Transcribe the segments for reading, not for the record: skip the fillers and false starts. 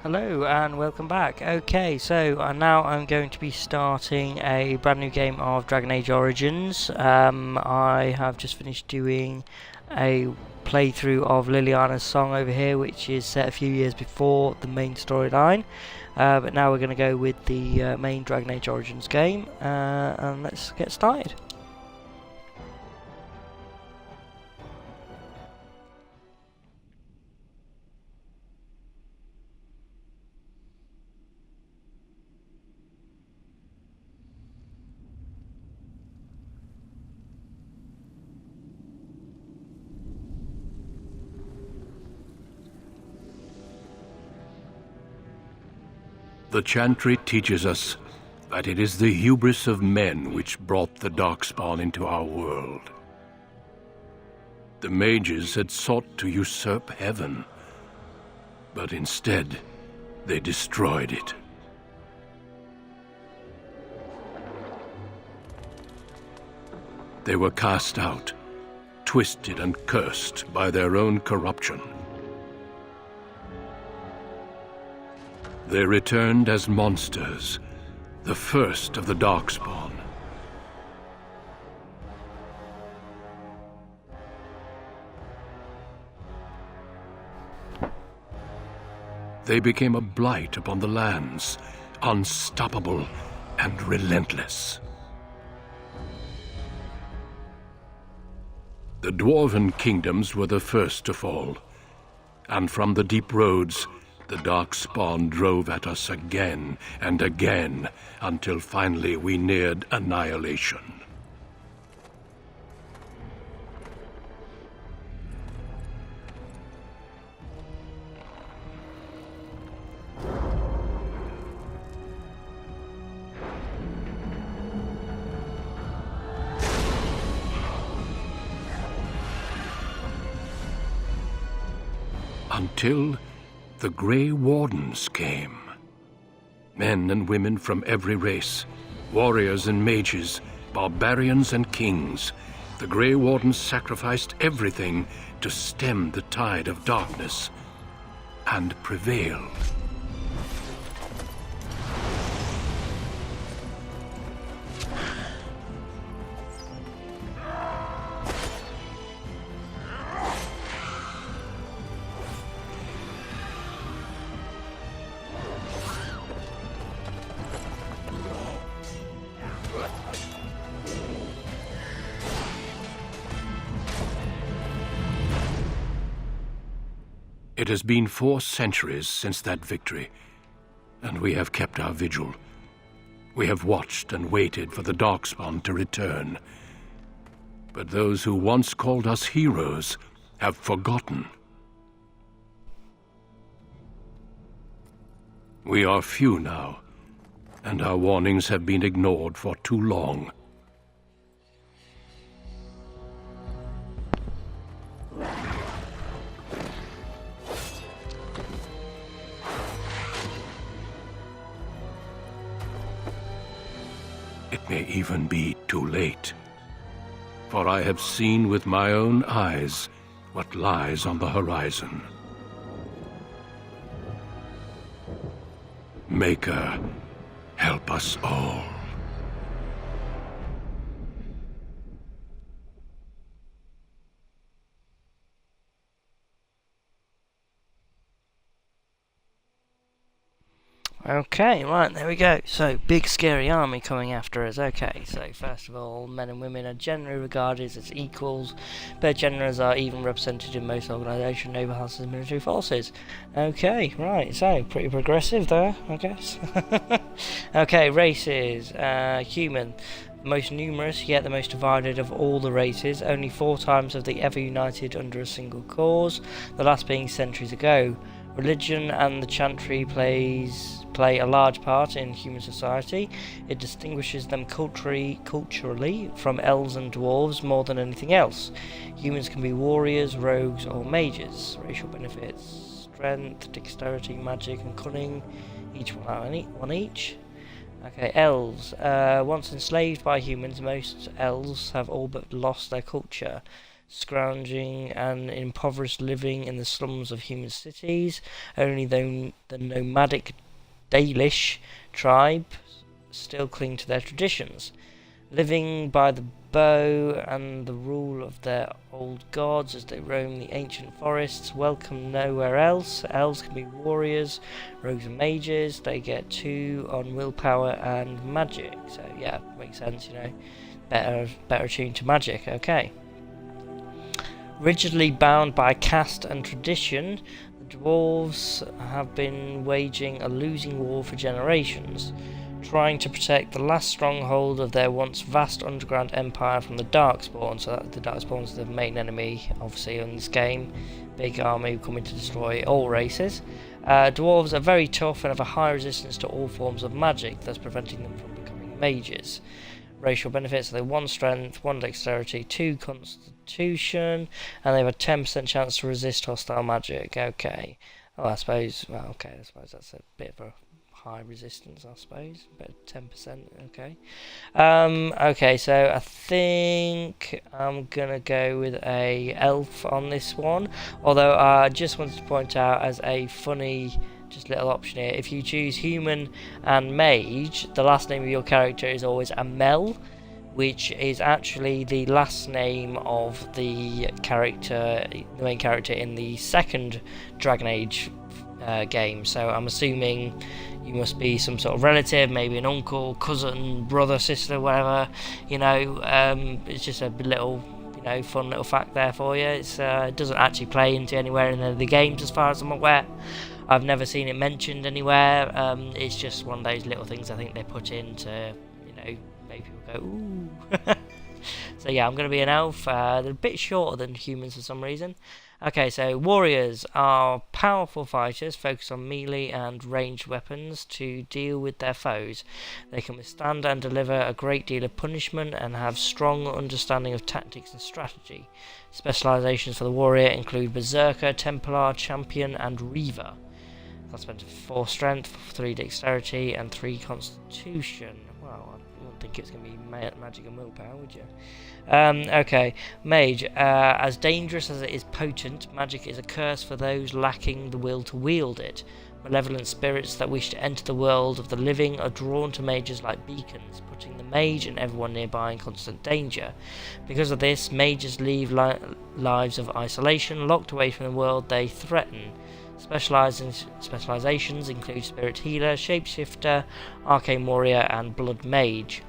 Hello and welcome back. Okay, so now I'm going to be starting a brand new game of Dragon Age Origins. I have just finished doing a playthrough of Liliana's Song over here, which is set a few years before the main storyline. But now we're going to go with the main Dragon Age Origins game, and let's get started. The Chantry teaches us that it is the hubris of men which brought the Darkspawn into our world. The mages had sought to usurp heaven, but instead they destroyed it. They were cast out, twisted and cursed by their own corruption. They returned as monsters, the first of the Darkspawn. They became a blight upon the lands, unstoppable and relentless. The Dwarven kingdoms were the first to fall, and from the deep roads, the Darkspawn drove at us again and again, until finally we neared annihilation. Until the Grey Wardens came. Men and women from every race, warriors and mages, barbarians and kings. The Grey Wardens sacrificed everything to stem the tide of darkness and prevailed. It has been 4 centuries since that victory, and we have kept our vigil. We have watched and waited for the Darkspawn to return. But those who once called us heroes have forgotten. We are few now, and our warnings have been ignored for too long. It may even be too late, for I have seen with my own eyes what lies on the horizon. Maker, help us all. Okay, right, there we go. So, big scary army coming after us. Okay, so first of all, men and women are generally regarded as equals. Both genders are even represented in most organisations, noble houses and military forces. Okay, right, so pretty progressive there, I guess. Okay, races. Human. The most numerous, yet the most divided of all the races. Only 4 times have they ever united under a single cause, the last being centuries ago. Religion and the Chantry play a large part in human society. It distinguishes them culturally from elves and dwarves more than anything else. Humans can be warriors, rogues, or mages. Racial benefits: strength, dexterity, magic, and cunning. Each one each. Okay, elves. Once enslaved by humans, most elves have all but lost their culture. scrounging and impoverished living in the slums of human cities. Only the nomadic Dalish tribe still cling to their traditions, living by the bow and the rule of their old gods as they roam the ancient forests, welcome nowhere else. Elves can be warriors, rogues and mages. They get 2 on willpower and magic. So yeah, makes sense, you know. Better attuned to magic, okay. Rigidly bound by caste and tradition, the dwarves have been waging a losing war for generations, trying to protect the last stronghold of their once vast underground empire from the Darkspawn. So the Darkspawn is the main enemy, obviously, in this game. Big army coming to destroy all races. Dwarves are very tough and have a high resistance to all forms of magic, thus preventing them from becoming mages. Racial benefits: they 1 strength, 1 dexterity, 2 constitution, and they have a 10% chance to resist hostile magic. Okay. I suppose that's a bit of a high resistance, I suppose, but 10%, okay. Okay, so I think I'm gonna go with a elf on this one, although I just wanted to point out as a funny just little option here, if you choose human and mage, the last name of your character is always Amel, which is actually the last name of the main character in the second Dragon Age game. So I'm assuming you must be some sort of relative, maybe an uncle, cousin, brother, sister, whatever. You know, it's just a little, you know, fun little fact there for you. It doesn't actually play into anywhere in the games, as far as I'm aware. I've never seen it mentioned anywhere. It's just one of those little things I think they put in to, you know, make people go, ooh. So yeah, I'm going to be an elf. They're a bit shorter than humans for some reason. Okay, so warriors are powerful fighters, focused on melee and ranged weapons to deal with their foes. They can withstand and deliver a great deal of punishment and have strong understanding of tactics and strategy. Specializations for the warrior include Berserker, Templar, Champion, and Reaver. That's spent 4 strength, 3 dexterity, and 3 constitution. Well, I wouldn't think it's going to be magic and willpower, would you? Okay, mage. As dangerous as it is potent, magic is a curse for those lacking the will to wield it. Malevolent spirits that wish to enter the world of the living are drawn to mages like beacons, putting the mage and everyone nearby in constant danger. Because of this, mages leave lives of isolation, locked away from the world they threaten. Specializations include Spirit Healer, Shapeshifter, Arcane Warrior, and Blood Mage.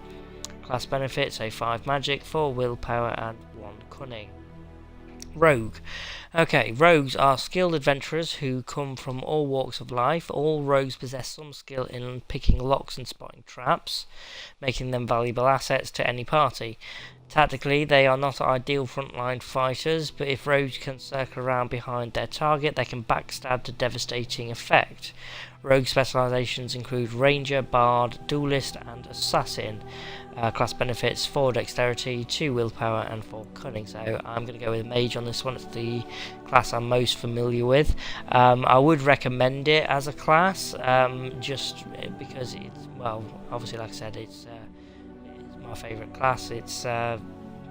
Class benefits: 5 magic, 4 willpower, and 1 cunning. Rogue. Okay, rogues are skilled adventurers who come from all walks of life. All rogues possess some skill in picking locks and spotting traps, making them valuable assets to any party. Tactically, they are not ideal frontline fighters, but if rogues can circle around behind their target, they can backstab to devastating effect. Rogue specializations include Ranger, Bard, Duelist, and Assassin. Class benefits: 4 dexterity, 2 willpower, and 4 cunning. So I'm going to go with Mage on this one. It's the class I'm most familiar with. I would recommend it as a class, just because it's, well, obviously, like I said, it's my favourite class. It's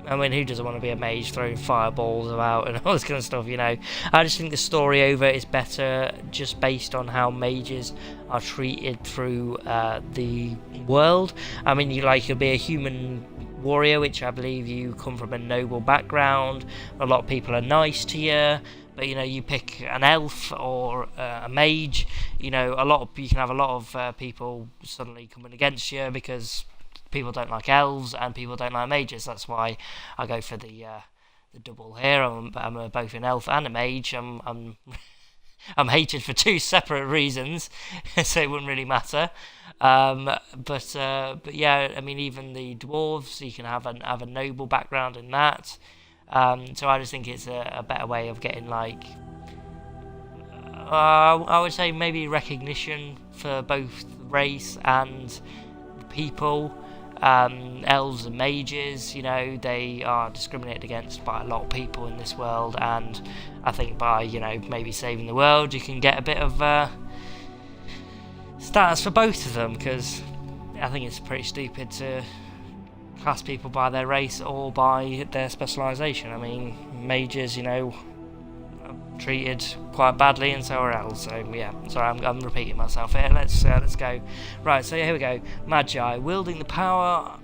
I mean, who doesn't want to be a mage throwing fireballs about and all this kind of stuff, you know? I just think the story over is better just based on how mages are treated through the world. I mean, you'll be a human warrior, which I believe you come from a noble background. A lot of people are nice to you. But, you know, you pick an elf or a mage, you know, you can have a lot of people suddenly coming against you because people don't like elves and people don't like mages. That's why I go for the double here. I'm both an elf and a mage. I'm hated for 2 separate reasons, so it wouldn't really matter. But yeah, I mean, even the dwarves, you can have a noble background in that. So I just think it's a better way of getting, like, I would say maybe recognition for both race and the people. Elves and mages, you know, they are discriminated against by a lot of people in this world, and I think by, you know, maybe saving the world, you can get a bit of status for both of them, because I think it's pretty stupid to class people by their race or by their specialisation. I mean, mages, you know, are treated quite badly, and so are elves. So yeah, sorry, I'm repeating myself here. Let's go. Right, so here we go. Magi, wielding a power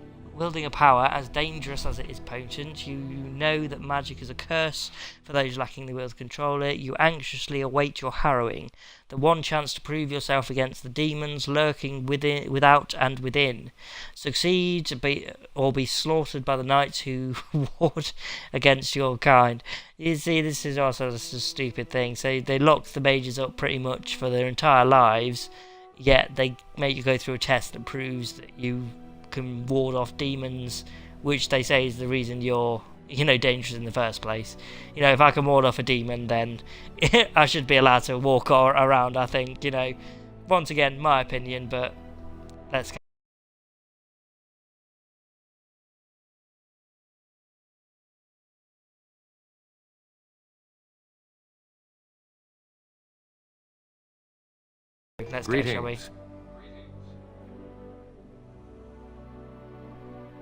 as dangerous as it is potent. You know that magic is a curse for those lacking the will to control it. You anxiously await your harrowing, the one chance to prove yourself against the demons lurking without and within. Succeed or be slaughtered by the knights who ward against your kind. You see, this is also just a stupid thing. So they lock the mages up pretty much for their entire lives, yet they make you go through a test that proves that you can ward off demons, which they say is the reason you're, you know, dangerous in the first place. You know, if I can ward off a demon, then I should be allowed to walk around, I think, you know. Once again, my opinion, but let's go. Let's go, shall we?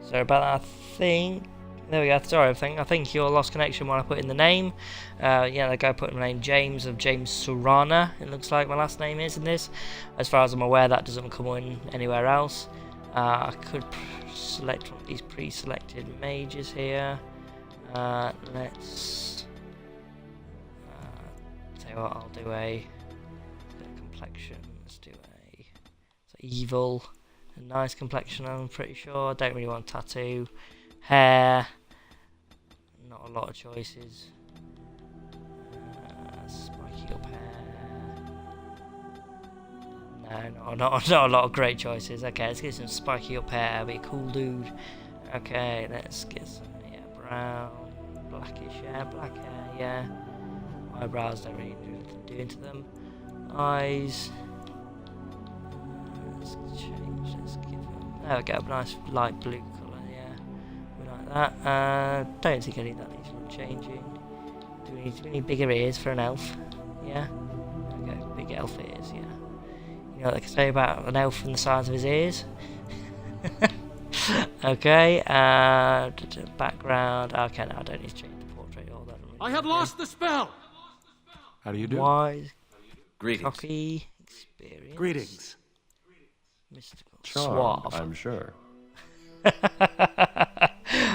Sorry about that, I think. There we go. Sorry, I think you lost connection when I put in the name. Yeah, the guy put in the name James of James Surana. It looks like my last name is in this. As far as I'm aware, that doesn't come in anywhere else. I could select one of these pre-selected mages here. Let's tell you what, I'll do a bit of complexion. Let's do a evil. A nice complexion, I'm pretty sure. I don't really want a tattoo. Hair, not a lot of choices. Spiky up hair. No, not a lot of great choices. Okay, let's get some spiky up hair. Be a cool dude. Okay, let's get some brown, blackish hair, black hair. Yeah, eyebrows don't really do into them. Eyes. Let's change. Let's give them. There we go. A nice light blue colour. Yeah, we like that. Don't think any of that needs changing. Do we need bigger ears for an elf? Yeah. There we go. Big elf ears. Yeah. You know what they can say about an elf and the size of his ears? Okay. Background. Okay, no, I don't need to change the portrait. All that. Really I have lost the spell. How do you do? Wise. Greetings. Cocky. Experience. Greetings. Mystical. Charmed, Suave. I'm sure.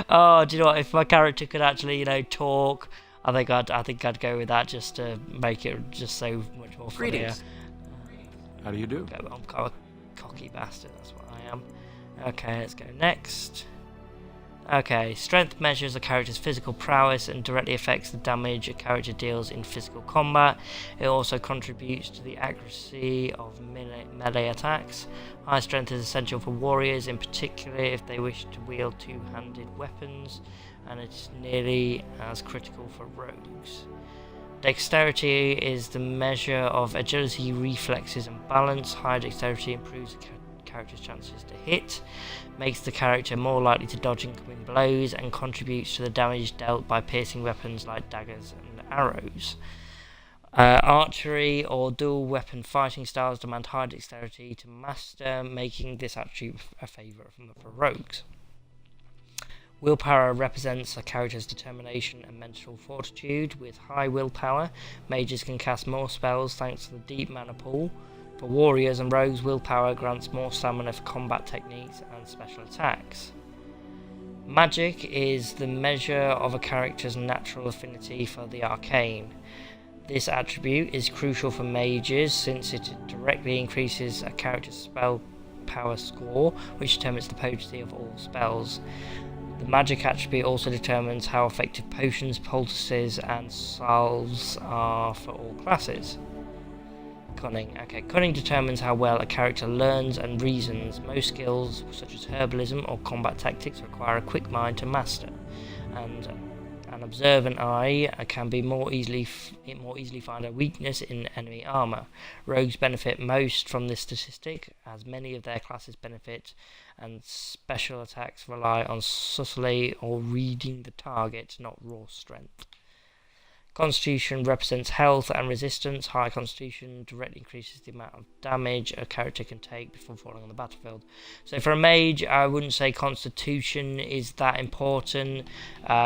Oh, do you know what? If my character could actually, you know, talk, I think I'd go with that just to make it just so much more funnier. Greetings. How do you do? I'm kind of a cocky bastard. That's what I am. Okay, let's go next. Okay, strength measures a character's physical prowess and directly affects the damage a character deals in physical combat. It also contributes to the accuracy of melee attacks. High strength is essential for warriors, in particular if they wish to wield two-handed weapons, and it's nearly as critical for rogues. Dexterity is the measure of agility, reflexes and balance. High dexterity improves the character's chances to hit, makes the character more likely to dodge incoming blows, and contributes to the damage dealt by piercing weapons like daggers and arrows. Archery or dual weapon fighting styles demand high dexterity to master, making this attribute a favourite for rogues. Willpower represents a character's determination and mental fortitude. With high willpower, mages can cast more spells thanks to the deep mana pool. For warriors and rogues, willpower grants more stamina for combat techniques and special attacks. Magic is the measure of a character's natural affinity for the arcane. This attribute is crucial for mages since it directly increases a character's spell power score, which determines the potency of all spells. The magic attribute also determines how effective potions, poultices, and salves are for all classes. Cunning. Okay, cunning determines how well a character learns and reasons. Most skills, such as herbalism or combat tactics, require a quick mind to master, and an observant eye can be more easily find a weakness in enemy armor. Rogues benefit most from this statistic, as many of their classes benefit, and special attacks rely on subtly or reading the target, not raw strength. Constitution represents health and resistance. High Constitution directly increases the amount of damage a character can take before falling on the battlefield. So for a mage, I wouldn't say Constitution is that important.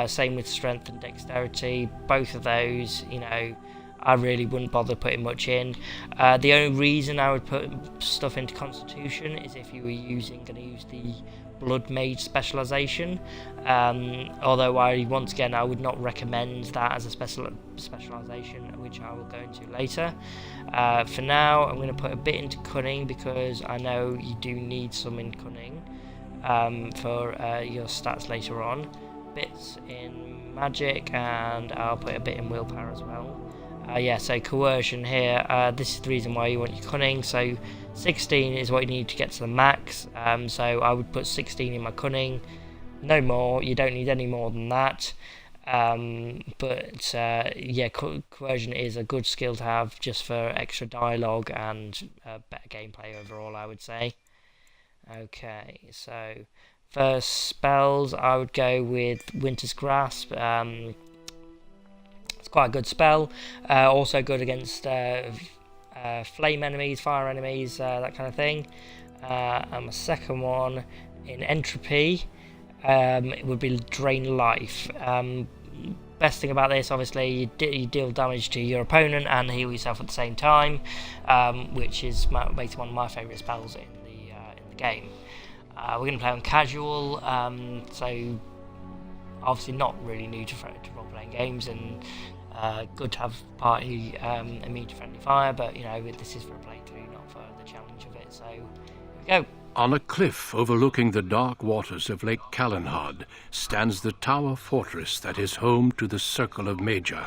Same with Strength and Dexterity. Both of those, you know, I really wouldn't bother putting much in. The only reason I would put stuff into Constitution is if you were going to use the Blood Mage specialisation. Although once again I would not recommend that as a specialisation, which I will go into later. For now, I'm going to put a bit into Cunning because I know you do need some in Cunning for your stats later on. Bits in Magic, and I'll put a bit in Willpower as well. So Coercion here, this is the reason why you want your Cunning. So 16 is what you need to get to the max, so I would put 16 in my Cunning, no more. You don't need any more than that. Coercion is a good skill to have just for extra dialogue and better gameplay overall, I would say. Okay, so first spells, I would go with Winter's Grasp. It's quite a good spell, also good against flame enemies, fire enemies, that kind of thing. And my second one in Entropy, it would be Drain Life. Best thing about this, obviously, you deal damage to your opponent and heal yourself at the same time, which is makes one of my favourite spells in the game. We're going to play on casual, so obviously not really new to role-playing games, and good to have party immune to friendly fire, but you know, this is for a playthrough, not for the challenge of it, so here we go. On a cliff overlooking the dark waters of Lake Calenhad stands the tower fortress that is home to the Circle of Magi.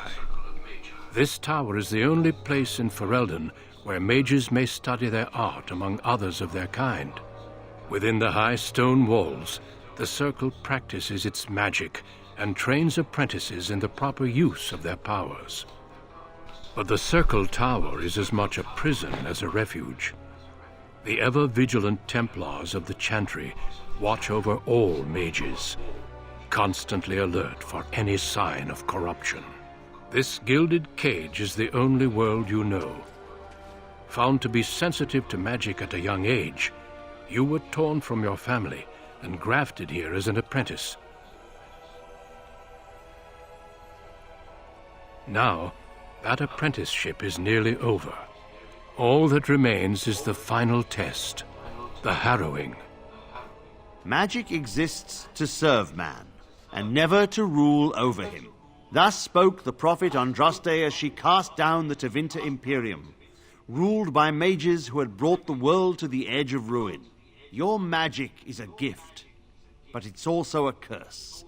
This tower is the only place in Ferelden where mages may study their art among others of their kind. Within the high stone walls, the Circle practices its magic and trains apprentices in the proper use of their powers. But the Circle Tower is as much a prison as a refuge. The ever-vigilant Templars of the Chantry watch over all mages, constantly alert for any sign of corruption. This gilded cage is the only world you know. Found to be sensitive to magic at a young age, you were torn from your family and grafted here as an apprentice. Now, that apprenticeship is nearly over. All that remains is the final test, the harrowing. Magic exists to serve man, and never to rule over him. Thus spoke the prophet Andraste as she cast down the Tevinter Imperium, ruled by mages who had brought the world to the edge of ruin. Your magic is a gift, but it's also a curse.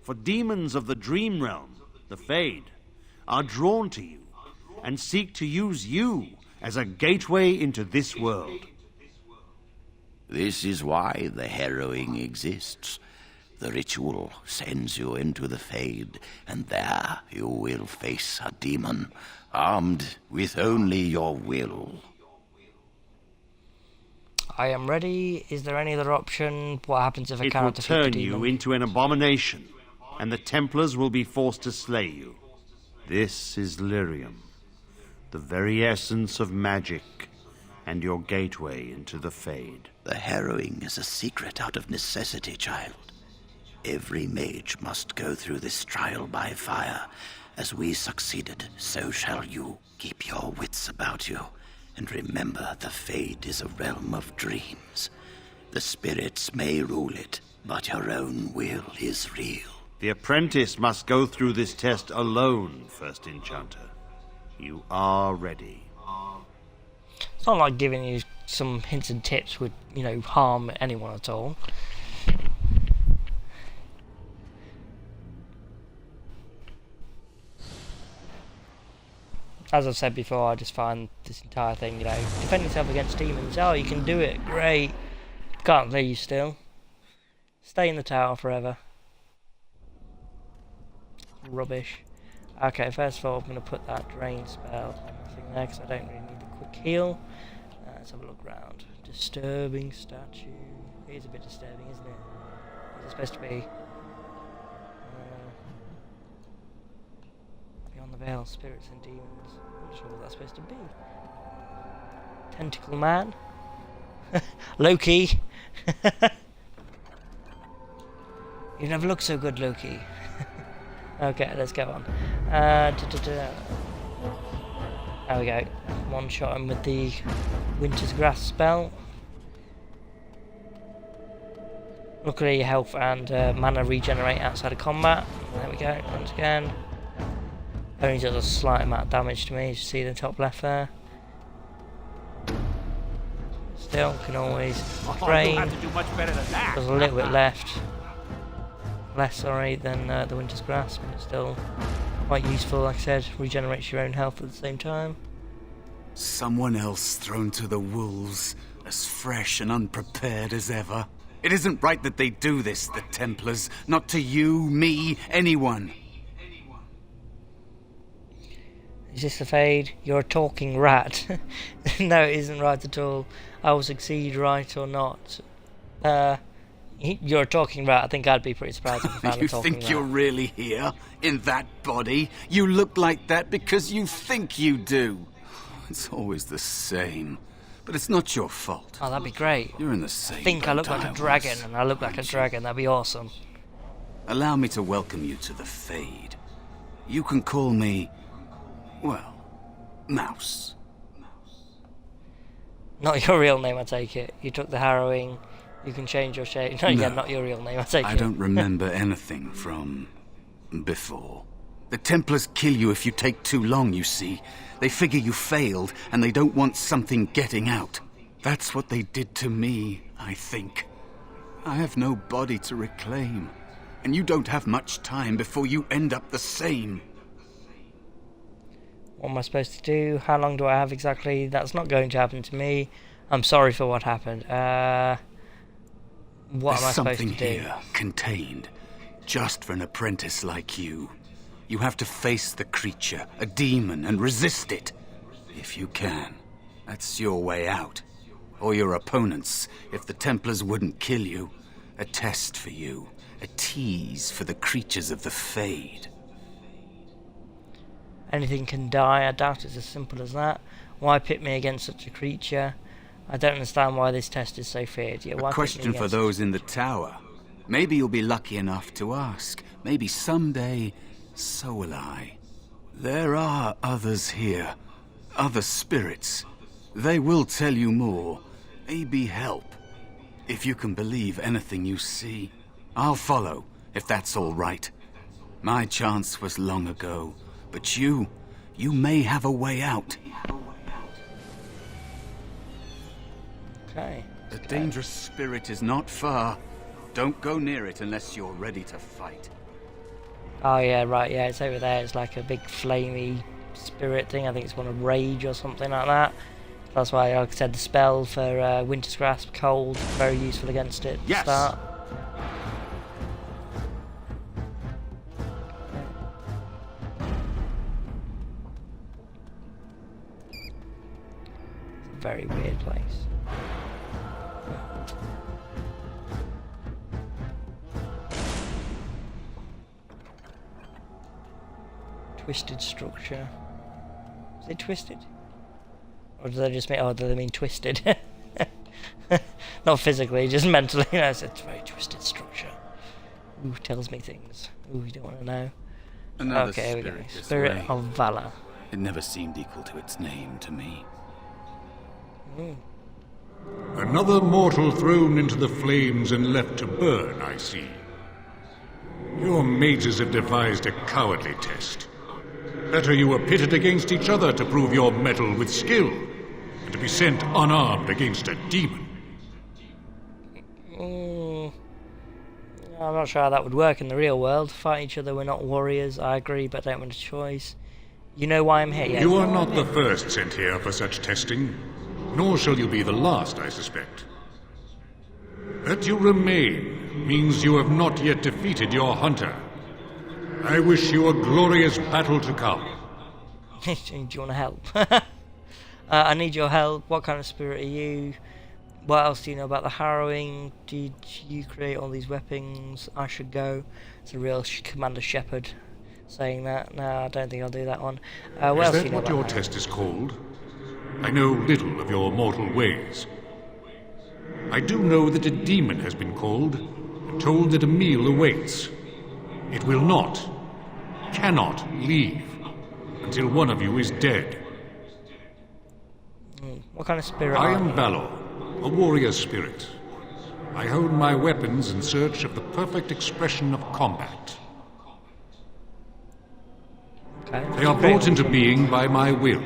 For demons of the dream realm, the Fade, are drawn to you and seek to use you as a gateway into this world. This is why the harrowing exists. The ritual sends you into the Fade, and there you will face a demon, armed with only your will. I am ready. Is there any other option? What happens if a It will character turn defeats a you demon? into an abomination, and the Templars will be forced to slay you. This is Lyrium, the very essence of magic, and your gateway into the Fade. The harrowing is a secret out of necessity, child. Every mage must go through this trial by fire. As we succeeded, so shall you. Keep your wits about you, and remember the Fade is a realm of dreams. The spirits may rule it, but your own will is real. The apprentice must go through this test alone, First Enchanter. You are ready. It's not like giving you some hints and tips would, you know, harm anyone at all. As I've said before, I just find this entire thing, you know, defend yourself against demons. Oh, you can do it. Great. Can't leave still. Stay in the tower forever. Rubbish. Okay, first of all, I'm going to put that drain spell on nothing there because I don't really need the quick heal. Let's have a look around. Disturbing statue. It is a bit disturbing, isn't it? What's it supposed to be? Beyond the veil, spirits and demons. I'm not sure what that's supposed to be. Tentacle man? Loki! You never look so good, Loki. Okay, let's go on. There we go. One shot him with the Winter's Grasp spell. Luckily, health and mana regenerate outside of combat. There we go, once again. Only does a slight amount of damage to me, as you see in the top left there. Still, can always train. There's a little bit left. Less, sorry, than the Winter's Grasp, but it's still quite useful, like I said. Regenerates your own health at the same time. Someone else thrown to the wolves, as fresh and unprepared as ever. It isn't right that they do this, the Templars. Not to you, me, anyone. Is this the fade? You're a talking rat. No, it isn't right at all. I will succeed, right or not. You're a talking rat. I think I'd be pretty surprised if I found a talking rat. You think you're really here? In that body? You look like that because you think you do. It's always the same. But it's not your fault. Oh, that'd be great. You're in the same I think I look like a dragon, and I look like a dragon. That'd be awesome. Allow me to welcome you to the Fade. You can call me, well, Mouse. Not your real name, I take it. You took the harrowing. You can change your shape. No, yeah, not your real name, I take it. I don't remember anything from before. The Templars kill you if you take too long, you see. They figure you failed, and they don't want something getting out. That's what they did to me, I think. I have no body to reclaim, and you don't have much time before you end up the same. What am I supposed to do? How long do I have exactly? That's not going to happen to me. I'm sorry for what happened. What am I supposed to do? There's something here, contained, just for an apprentice like you. You have to face the creature, a demon, and resist it. If you can. That's your way out. Or your opponent's, if the Templars wouldn't kill you. A test for you. A tease for the creatures of the Fade. Anything can die. I doubt it's as simple as that. Why pit me against such a creature? I don't understand why this test is so feared. Yeah, a question for those in the tower. Maybe you'll be lucky enough to ask. Maybe someday, so will I. There are others here. Other spirits. They will tell you more. Maybe help. If you can believe anything you see. I'll follow, if that's all right. My chance was long ago. But you may have a way out. Okay. The dangerous spirit is not far. Don't go near it unless you're ready to fight. Oh yeah, right, yeah, it's over there. It's like a big flamey spirit thing. I think it's one of Rage or something like that. That's why, like I said, the spell for Winter's Grasp, Cold, very useful against it to start. It's a very weird place. Twisted structure. Is it twisted? Or do they just mean, do they mean twisted? Not physically, just mentally. No, it's a very twisted structure. Ooh, tells me things. Ooh, you don't want to know. Another okay, here we go. this Spirit way. of Valor. It never seemed equal to its name to me. Another mortal thrown into the flames and left to burn, I see. Your mages have devised a cowardly test. Better you were pitted against each other to prove your mettle with skill, and to be sent unarmed against a demon. I'm not sure how that would work in the real world. Fight each other, we're not warriors, I agree, but I don't want a choice. You know why I'm here, yes? You are not the first sent here for such testing, nor shall you be the last, I suspect. That you remain means you have not yet defeated your hunter. I wish you a glorious battle to come. Do you want to help? I need your help. What kind of spirit are you? What else do you know about the harrowing? Did you create all these weapons? I should go. It's a real Commander Shepard saying that. No, I don't think I'll do that one. What Is else do that you know what about your that? test is called? I know little of your mortal ways. I do know that a demon has been called and told that a meal awaits. It will not, cannot leave until one of you is dead. What kind of spirit I are am you? Valor, a warrior spirit. I hone my weapons in search of the perfect expression of combat. Okay. They are brought into being by my will.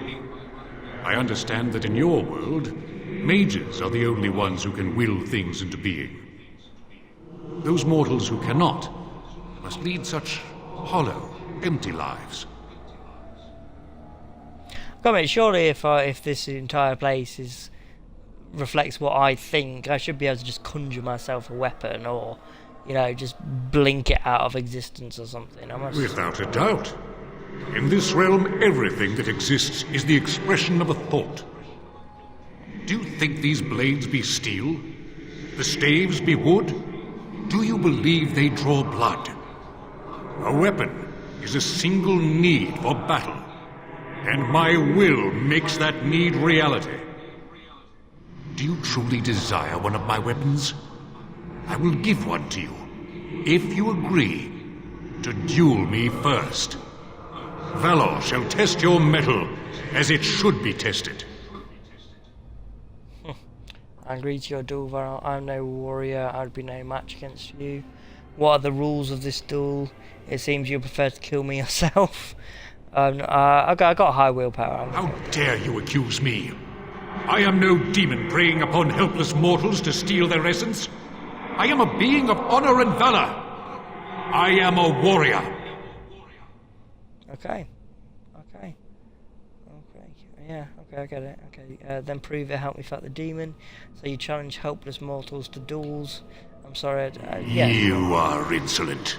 I understand that in your world, mages are the only ones who can will things into being. Those mortals who cannot must lead such hollow, empty lives. Come on, surely if this entire place reflects what I think, I should be able to just conjure myself a weapon, or, you know, just blink it out of existence or something. Without a doubt. In this realm, everything that exists is the expression of a thought. Do you think these blades be steel? The staves be wood? Do you believe they draw blood? A weapon is a single need for battle, and my will makes that need reality. Do you truly desire one of my weapons? I will give one to you, if you agree to duel me first. Valor shall test your mettle as it should be tested. I agree to your duel, Varel. I'm no warrior. I would be no match against you. What are the rules of this duel? It seems you prefer to kill me yourself. I got high willpower. How dare you accuse me? I am no demon preying upon helpless mortals to steal their essence. I am a being of honor and valor. I am a warrior. Okay. Yeah, okay, I get it. Okay, then prove it, help me fight the demon. So you challenge helpless mortals to duels. I'm sorry, yeah. You are insolent.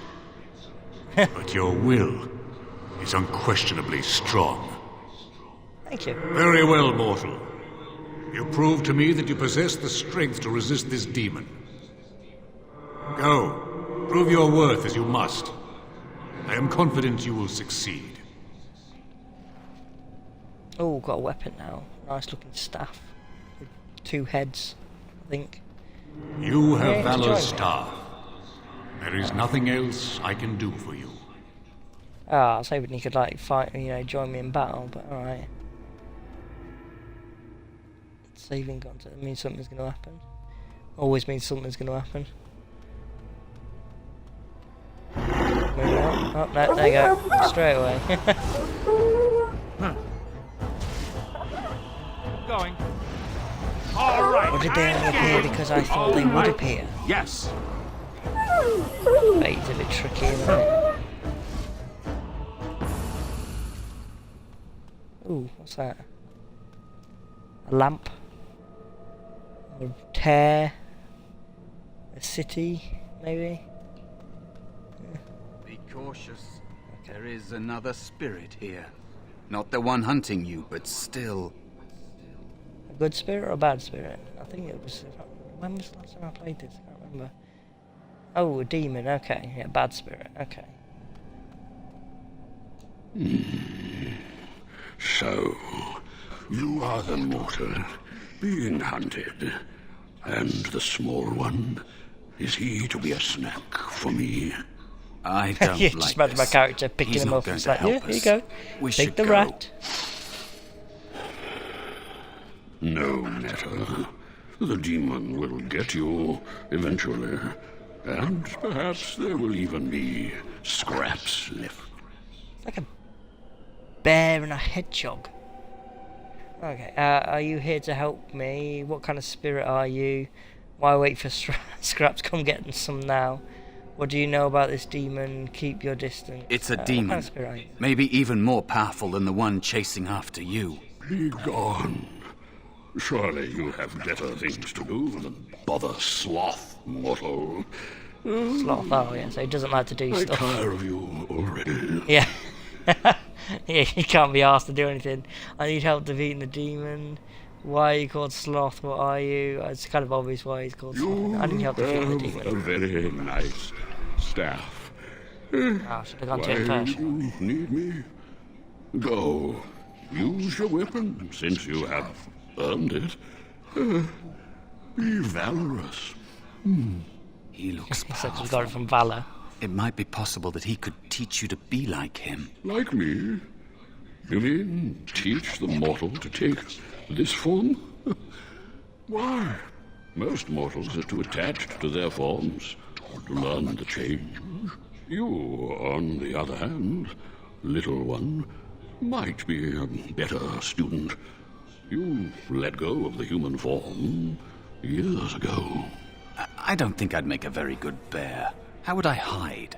But your will is unquestionably strong. Thank you. Very well, mortal. You prove to me that you possess the strength to resist this demon. Go. Prove your worth as you must. I am confident you will succeed. Oh, got a weapon now. Nice looking staff. With 2 heads, I think. You have Yeah, Valor's enjoy it. staff. There is nothing else I can do for you. Ah, I was hoping he could, like, fight, you know, join me in battle, but alright. Saving content means something's gonna happen. Always means something's gonna happen. Moving on. Oh, no, there you go. Straight away. Going. All right. Or did they only appear because I thought they would appear? Yes. Fate's a bit tricky, isn't it? Ooh, what's that? A lamp? A tear? A city, maybe? Be cautious. There is another spirit here. Not the one hunting you, but still. A good spirit or a bad spirit? I think it was... When was the last time I played this? I can't remember. Oh, a demon, okay. Yeah, bad spirit, okay. So, you are the mortal being hunted. And the small one, is he to be a snack for me? I don't Yeah, like just imagine my this. character picking He's him not up going and it's to like, yeah, help here you us. go. We Take should the go. rat. No matter. The demon will get you eventually. And perhaps there will even be scraps left. Like a bear and a hedgehog. Okay, are you here to help me? What kind of spirit are you? Why wait for scraps? Come get some now. What do you know about this demon? Keep your distance. It's a What demon. kind of spirit are you? Maybe even more powerful than the one chasing after you. Be gone. Surely you have better things to do than bother sloth, mortal. Sloth, oh yeah, so he doesn't like to do I stuff. tire of you already. Yeah. Yeah, he can't be asked to do anything. I need help defeating the demon. Why are you called Sloth? What are you? It's kind of obvious why he's called Sloth. You I need help defeating the have a demon. very nice staff. I should have gone to him Why first. do you need me? Go. Use your weapon, since you have earned it. Be valorous. He looks He said we powerful. got it from Valor. It might be possible that he could teach you to be like him. Like me? You mean teach the mortal to take this form? Why? Most mortals are too attached to their forms to learn the change. You, on the other hand, little one, might be a better student. You let go of the human form years ago. I don't think I'd make a very good bear. How would I hide?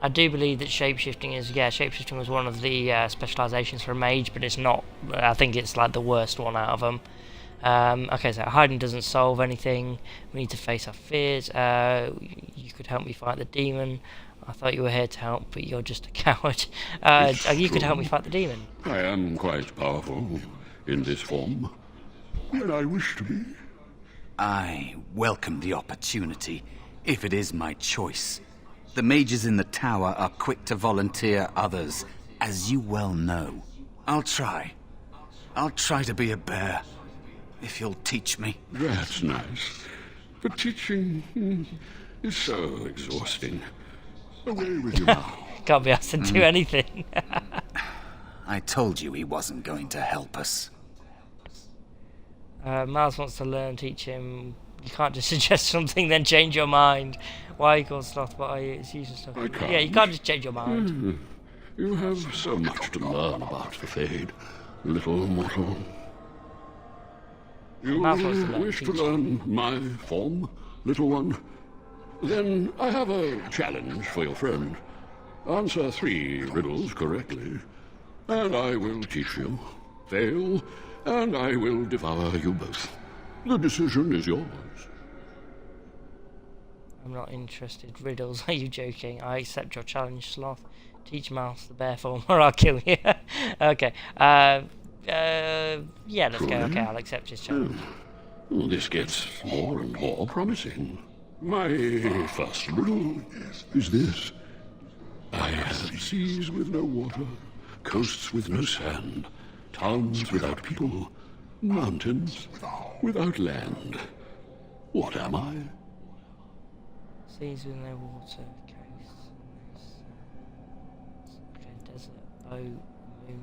I do believe that shapeshifting shapeshifting was one of the specializations for a mage, but it's not. I think it's like the worst one out of them. Okay, so hiding doesn't solve anything. We need to face our fears. You could help me fight the demon. I thought you were here to help, but you're just a coward. You could help me fight the demon. I am quite powerful in this form, and I wish to be. I welcome the opportunity, if it is my choice. The mages in the tower are quick to volunteer others, as you well know. I'll try. I'll try to be a bear, if you'll teach me. That's nice. But teaching is so exhausting. Away with you now. Can't be asked to do anything. I told you he wasn't going to help us. Miles wants to learn, teach him. You can't just suggest something, then change your mind. Why are you called Sloth? What are you? It's useless stuff. I can't. Yeah, you can't just change your mind. You have so much to learn about the Fade, little mortal. You Miles wants to learn, wish to teach. learn my form, little one? Then I have a challenge for your friend. Answer 3 riddles correctly, and I will teach you. Fail, and I will devour you both. The decision is yours. I'm not interested. Riddles, are you joking? I accept your challenge, Sloth. Teach Mouse the bear form or I'll kill you. Okay. Yeah, let's go. Okay, I'll accept his challenge. This gets more and more promising. My first riddle is this. I have seas with no water, coasts with no sand, towns without people, mountains without land. What am I? Seas with no water, coast, okay, desert, boat, moon,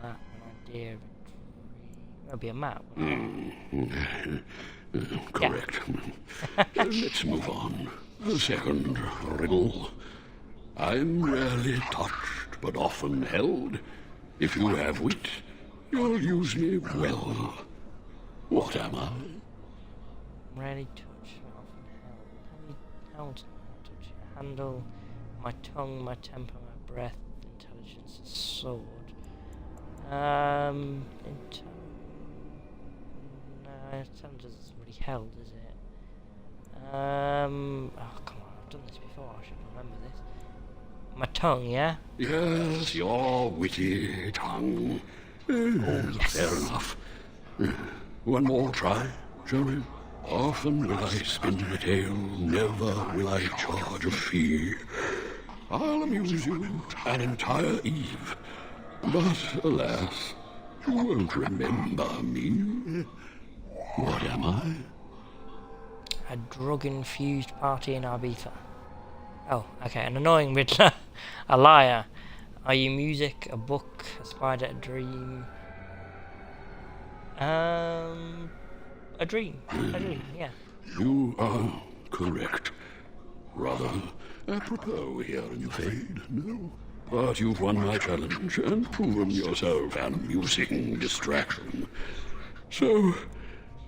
map, an idea of a dream. That'll be a map. Correct. Let's move on. The second riddle. I'm rarely touched, but often held. If you have wit, you'll use me well. What am I? Rarely touch, but often held. Held, touch, handle, my tongue, my temper, my breath, intelligence, sword. No, intelligence isn't really held, is it? Oh, come on, I've done this before, I should remember this. My tongue, yeah? Yes, your witty tongue. Yes. Fair enough. One more try, shall we? Often will I spin a tale, never will I charge a fee. I'll amuse you an entire eve, but alas, you won't remember me. What am I? A drug-infused party in Ibiza. Oh, okay, an annoying riddler. A liar. Are you music, a book, a spider, a dream? A dream. A dream, yeah. You are correct. Rather apropos here in the Fade, no? But you've won my challenge and proven yourself an amusing distraction. So,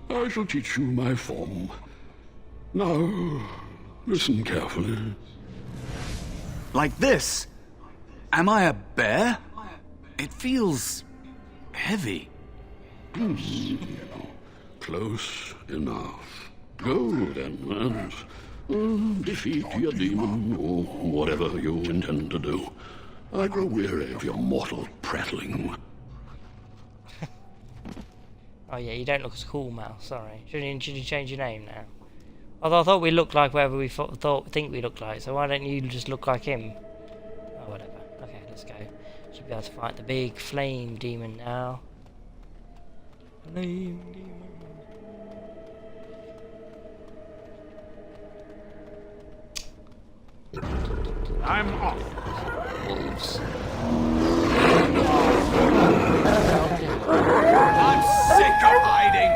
I shall teach you my form. Now, listen carefully. Like this? Am I a bear? It feels heavy. Close enough. Go then, and defeat your demon, or whatever you intend to do. I grow weary of your mortal prattling. Oh yeah, you don't look as cool, Mal, sorry. Should you change your name now? Although I thought we looked like whoever we think we look like, so why don't you just look like him? Oh, whatever. Okay, let's go. Should be able to fight the big flame demon now. Flame demon. I'm off. Wolves. I'm sick of hiding!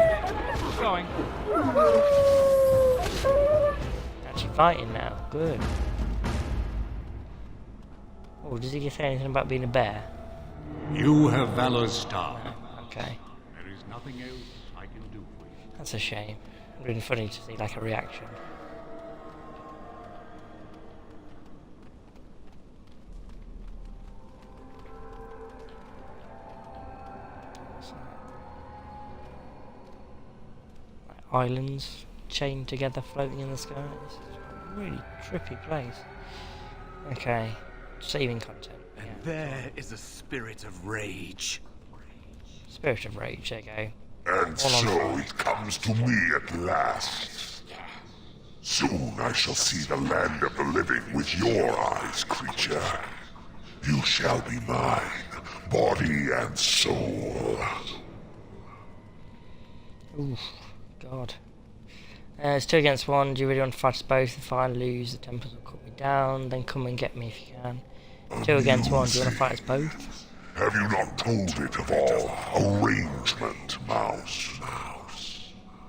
Going. Actually fighting now. Good. Oh, does he say anything about being a bear? You have Valor's star. No. Okay. There is nothing else I can do for you. That's a shame. Really funny to see like a reaction. Islands chained together floating in the sky. This is a really trippy place. Okay, saving content. And Yeah. there is a spirit of rage. Spirit of Rage, there you go. And All on so fire. it comes to me at last. Soon I shall see the land of the living with your eyes, creature. You shall be mine, body and soul. Oof, God. It's 2 against 1. Do you really want to fight us both? If I lose, the Templars will cut me down. Then come and get me if you can. 2 against 1. Do you want to fight us both? Have you not told it of our arrangement, Mouse?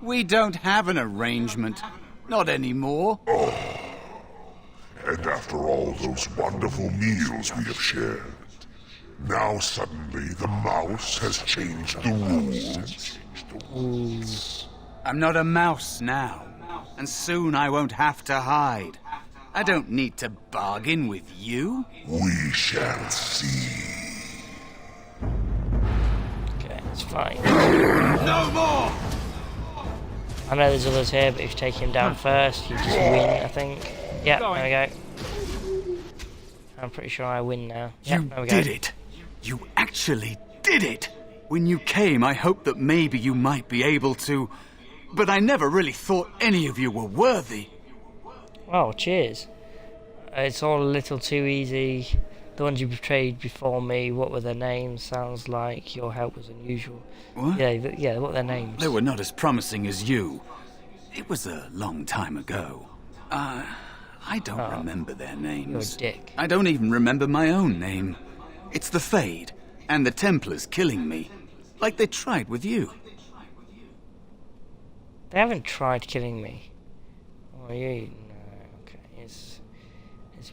We don't have an arrangement. Not anymore. And after all those wonderful meals we have shared, now suddenly the mouse has changed the rules. I'm not a mouse now, and soon I won't have to hide. I don't need to bargain with you. We shall see. Okay, it's fine. No more! I know there's others here, but if you take him down first, you just win, I think. Yeah, there we go. I'm pretty sure I win now. Yeah, You there we go. did it. You actually did it. When you came, I hoped that maybe you might be able to... But I never really thought any of you were worthy. Oh, cheers. It's all a little too easy. The ones you betrayed before me, what were their names? Sounds like your help was unusual. What? Yeah, what were their names? They were not as promising as you. It was a long time ago. I don't remember their names. You're a dick. I don't even remember my own name. It's the Fade, and the Templars killing me. Like they tried with you. They haven't tried killing me. Oh, you? No, okay. It's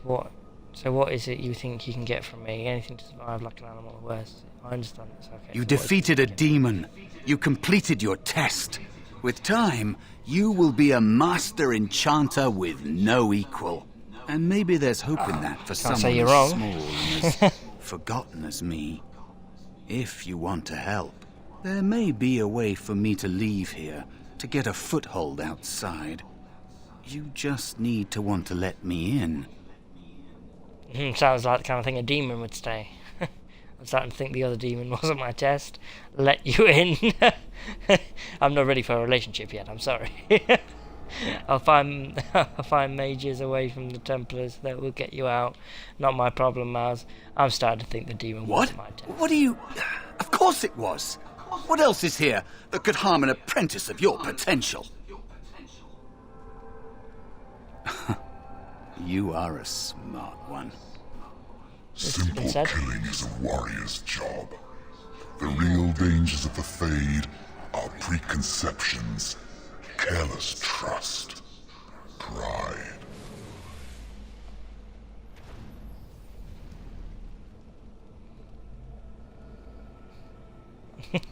what... So what is it you think you can get from me? Anything to survive like an animal or worse? I understand it's okay. You So defeated a demon. You completed your test. With time, you will be a master enchanter with no equal. And maybe there's hope in that for someone say you're as wrong. small and as forgotten as me. If you want to help, there may be a way for me to leave here, to get a foothold outside. You just need to want to let me in. Sounds like the kind of thing a demon would say. I'm starting to think the other demon wasn't my test. Let you in. I'm not ready for a relationship yet, I'm sorry. I'll find mages away from the Templars that will get you out. Not my problem, Mars. I'm starting to think the demon What? wasn't my test. What do you... Of course it was. What else is here that could harm an apprentice of your potential? You are a smart one. Simple said. killing is a warrior's job. The real dangers of the Fade are preconceptions, careless trust, pride.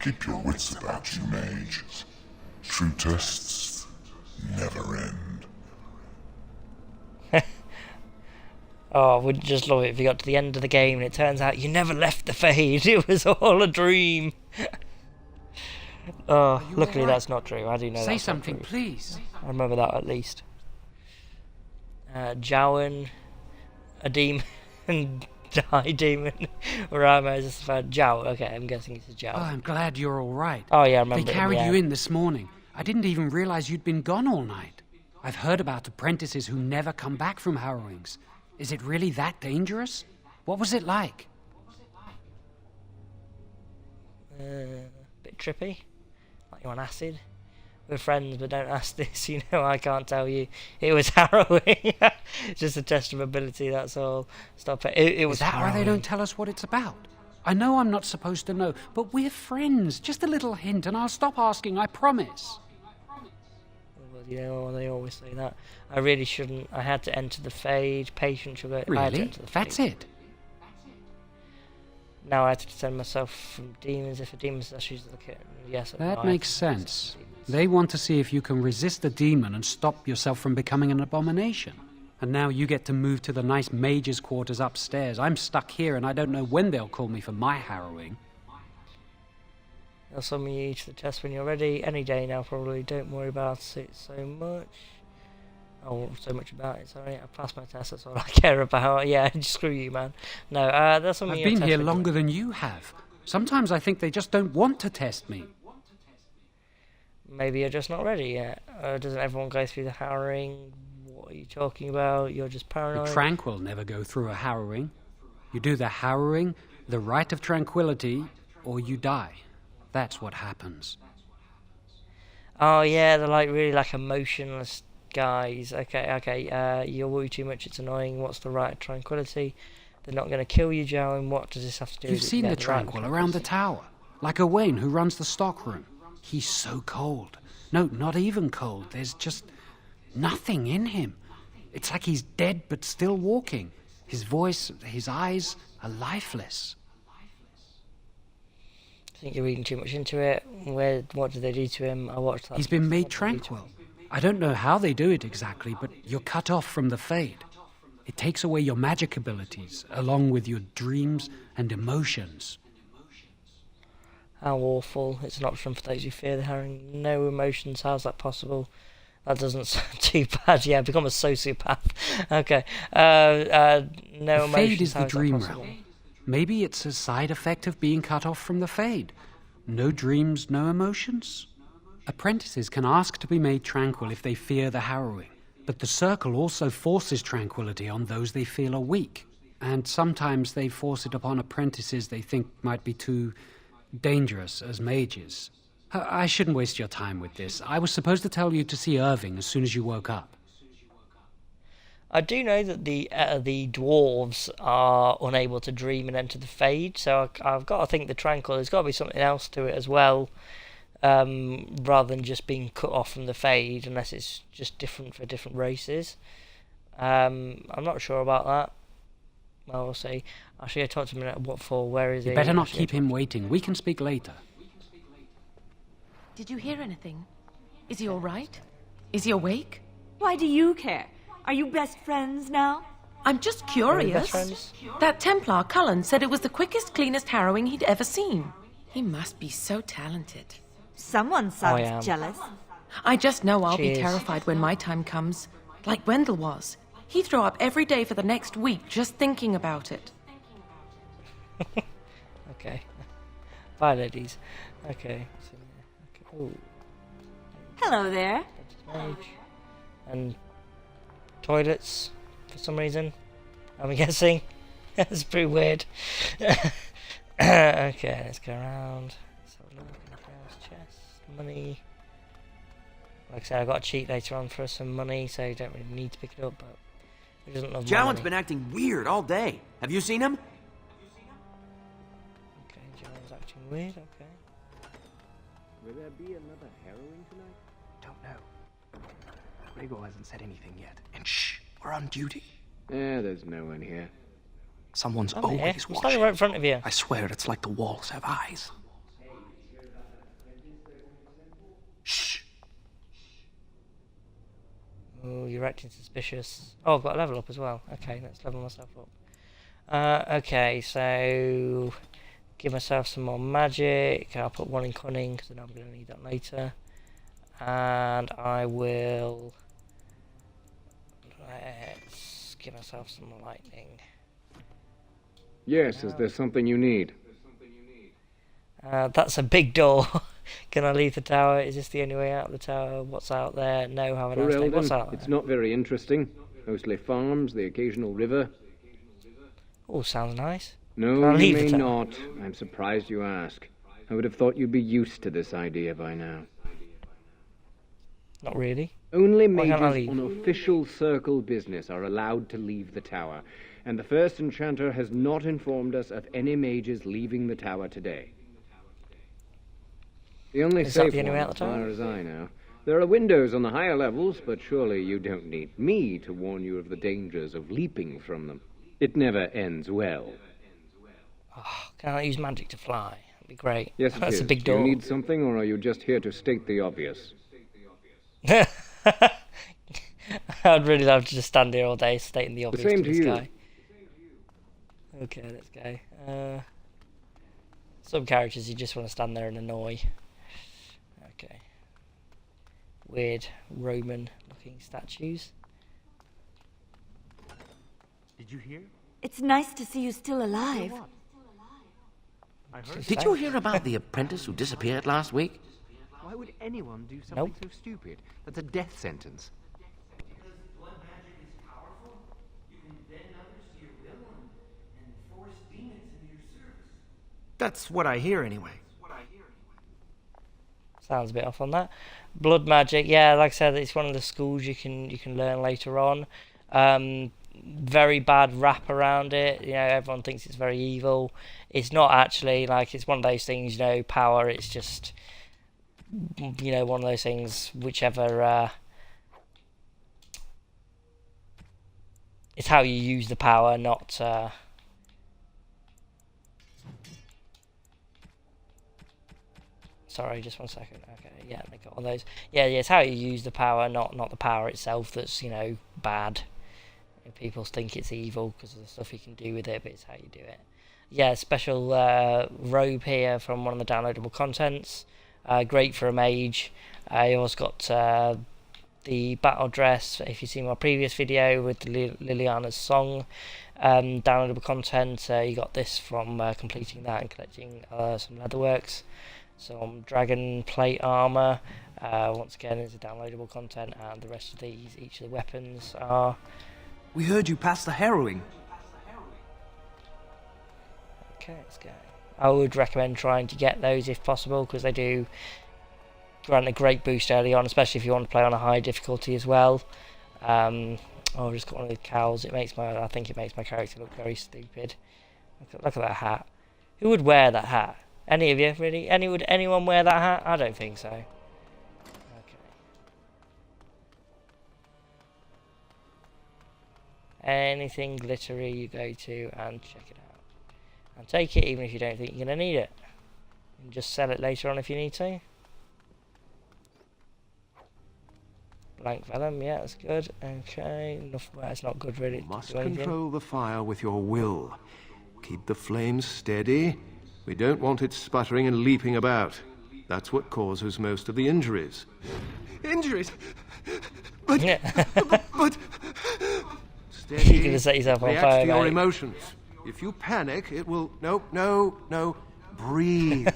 Keep your wits about you, mage. True tests never end. Oh, I would just love it if you got to the end of the game and it turns out you never left the Fade. It was all a dream. Oh, luckily that's not true. I do know Say that's not something, true. please. I remember that at least. Jowan, a demon, die demon. Rama is just about Jow. Okay, I'm guessing it's a Jow. Oh, I'm glad you're all right. Oh yeah, I remember. They carried you in this morning. I didn't even realize you'd been gone all night. I've heard about apprentices who never come back from harrowings. Is it really that dangerous? What was it like? Bit trippy. Like you're on acid. We're friends, but don't ask this, you know, I can't tell you. It was harrowing. Just a test of ability, that's all. Stop it. It was Is that harrowing. why they don't tell us what it's about? I know I'm not supposed to know, but we're friends. Just a little hint and I'll stop asking, I promise. Well, you know, they always say that. I really shouldn't. I had to enter the Fade. Patience should go. I had to Really? enter the Fade. That's it? Now I have to defend myself from demons. If a demon's issues the kit, yes. That makes sense. They want to see if you can resist a demon and stop yourself from becoming an abomination. And now you get to move to the nice mage's quarters upstairs. I'm stuck here and I don't know when they'll call me for my harrowing. They'll summon you to the test when you're ready. Any day now, probably. Don't worry about it so much. Oh, so much about it, sorry. I passed my test, that's all I care about. Yeah, screw you, man. No, that's something I've been here longer than you have. Sometimes I think they just don't want to test me. Maybe you're just not ready yet. Doesn't everyone go through the harrowing? What are you talking about? You're just paranoid? The tranquil never go through a harrowing. You do the harrowing, the rite of tranquility, or you die. That's what happens. Oh yeah, they're like really like emotionless guys. Okay, you worry too much, it's annoying. What's the rite of tranquility? They're not going to kill you, Joe, and what does this have to do with it? You've seen the tranquil around the tower. Like Owain, who runs the stockroom. He's so cold. No, not even cold. There's just nothing in him. It's like he's dead but still walking. His voice, his eyes are lifeless. I think you're reading too much into it. What did they do to him? I watched that. He's been made tranquil. I don't know how they do it exactly, but you're cut off from the Fade. It takes away your magic abilities, along with your dreams and emotions. How awful. It's an option for those who fear the harrowing. No emotions, how's that possible? That doesn't sound too bad. Yeah, become a sociopath. Okay. No emotions. The Fade is the how that dream possible? realm. Maybe it's a side effect of being cut off from the Fade. No dreams, no emotions? Apprentices can ask to be made tranquil if they fear the harrowing, but the Circle also forces tranquility on those they feel are weak, and sometimes they force it upon apprentices they think might be too dangerous as mages. I shouldn't waste your time with this. I was supposed to tell you to see Irving as soon as you woke up. I do know that the dwarves are unable to dream and enter the Fade, so I've got to think the tranquil, there's got to be something else to it as well, rather than just being cut off from the Fade, unless it's just different for different races. I'm not sure about that. Well, we'll see. Actually, I talked to him at what for. Where is he? You better not keep him waiting. We can speak later. Did you hear anything? Is he all right? Is he awake? Why do you care? Are you best friends now? I'm just Best curious. friends? That Templar, Cullen, said it was the quickest, cleanest harrowing he'd ever seen. He must be so talented. Someone sounds jealous. I just know I'll be Cheers. terrified when my time comes. Like Wendell was. He'd throw up every day for the next week just thinking about it. Okay. Bye, ladies. Okay. Ooh. Hello there. And toilets, for some reason. I'm guessing. That's pretty weird. Okay, let's go around. Let's have a look in the house chest. Money. Like I said, I got a cheat later on for some money, so you don't really need to pick it up, but who doesn't love Jowen's money? been acting weird all day. Have you seen him? Okay, Jowen's acting weird, okay. Will there be another harrowing tonight? Don't know. Gregor hasn't said anything yet. And shh, we're on duty. There's no one here. Someone's I'm here. always I'm standing watching. right in front of you. I swear it's like the walls have eyes. Shh. Oh, you're acting suspicious. Oh, I've got a level up as well. Okay, let's level myself up. Okay, so give myself some more magic. I'll put one in cunning because I know I'm going to need that later. And I will... Let's give myself some lightning. Yes, is there something you need? That's a big door. Can I leave the tower? Is this the only way out of the tower? What's out there? No, have a nice day. What's out Ferelden, there? it's not very interesting. Mostly farms, the occasional river. Oh, sounds nice. No, Can I you leave may the tower? not. I'm surprised you ask. I would have thought you'd be used to this idea by now. Not really. Only Why can't I mages leave? on official circle business are allowed to leave the tower, and the first enchanter has not informed us of any mages leaving the tower today. The only Is that safe the only one, way out as the tower? far as I know. There are windows on the higher levels, but surely you don't need me to warn you of the dangers of leaping from them. It never ends well. Oh, can I use magic to fly? That'd be great. Yes, it That's is. a big Do you door. need something, or are you just here to state the obvious? I'd really love to just stand here all day stating the obvious same to to this you. guy. Okay, let's go. Some characters you just want to stand there and annoy. Okay. Weird Roman-looking statues. Did you hear? It's nice to see you still alive. I heard. Did you hear about the apprentice who disappeared last week? Why would anyone do something so stupid? That's a death sentence. Because blood magic is powerful, you can bend others to your will and force demons into your service. That's what I hear anyway. Sounds a bit off on that. Blood magic, yeah, like I said, it's one of the schools you can learn later on. Very bad rap around it. You know, everyone thinks it's very evil. It's not actually. Like, it's one of those things. You know, power. It's just, you know, one of those things. Whichever. It's how you use the power, not. Sorry, just one second. Okay, yeah, I got all those. Yeah, it's how you use the power, not the power itself that's, you know, bad. People think it's evil because of the stuff you can do with it, but it's how you do it. Yeah, special robe here from one of the downloadable contents. Great for a mage. I also got the battle dress, if you've seen my previous video with Liliana's song. Downloadable content. You got this from completing that and collecting some leatherworks. Some dragon plate armor. Once again, is a downloadable content, and the rest of these, each of the weapons are. We heard you passed the harrowing. Okay, let's go. I would recommend trying to get those if possible, because they do grant a great boost early on, especially if you want to play on a high difficulty as well. I've just got one of the cows. I think it makes my character look very stupid. Look at that hat. Who would wear that hat? Any of you, really? Would anyone wear that hat? I don't think so. Anything glittery you go to and check it out. And take it even if you don't think you're going to need it. And just sell it later on if you need to. Blank vellum, yeah, that's good. Okay, enough. Well, it's not good really. Must control the fire with your will. Keep the flames steady. We don't want it sputtering and leaping about. That's what causes most of the injuries. Injuries? But... Yeah. but... Steady. You're going to set yourself on React fire, to your mate. emotions. If you panic, it will... No. Breathe.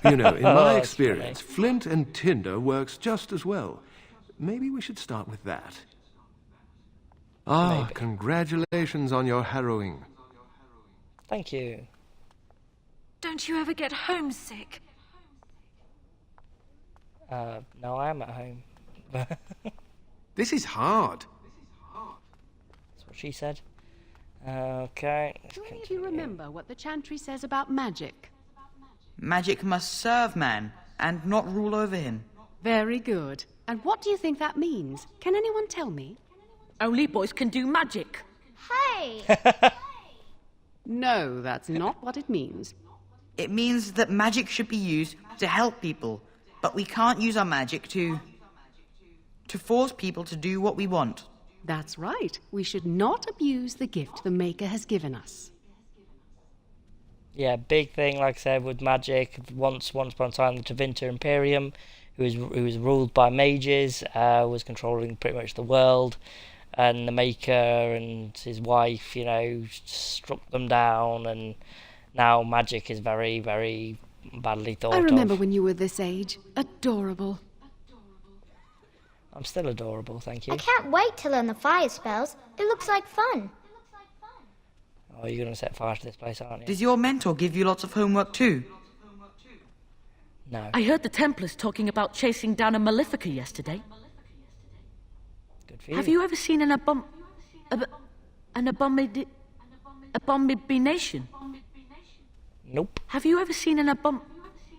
You know, in my experience, flint and tinder works just as well. Maybe we should start with that. Maybe. Congratulations on your harrowing. Thank you. Don't you ever get homesick? No, I am at home. This is hard. That's what she said. Okay. Do any of you remember what the chantry says about magic? Magic must serve man, and not rule over him. Very good. And what do you think that means? Can anyone tell me? Only boys can do magic. Hey! No, that's not what it means. It means that magic should be used to help people, but we can't use our magic to force people to do what we want. That's right. We should not abuse the gift the Maker has given us. Yeah, big thing, like I said, with magic. Once upon a time, the Tevinter Imperium, who was ruled by mages, was controlling pretty much the world. And the Maker and his wife, you know, struck them down and Now magic is very, very badly thought I remember of. when you were this age. Adorable. I'm still adorable, thank you. I can't wait to learn the fire spells. It looks like fun. Oh, you're going to set fire to this place, aren't you? Does your mentor give you lots of homework too? No. I heard the Templars talking about chasing down a Malefica yesterday. Good for you. Have you ever seen an abomination? Nope. Have you ever seen an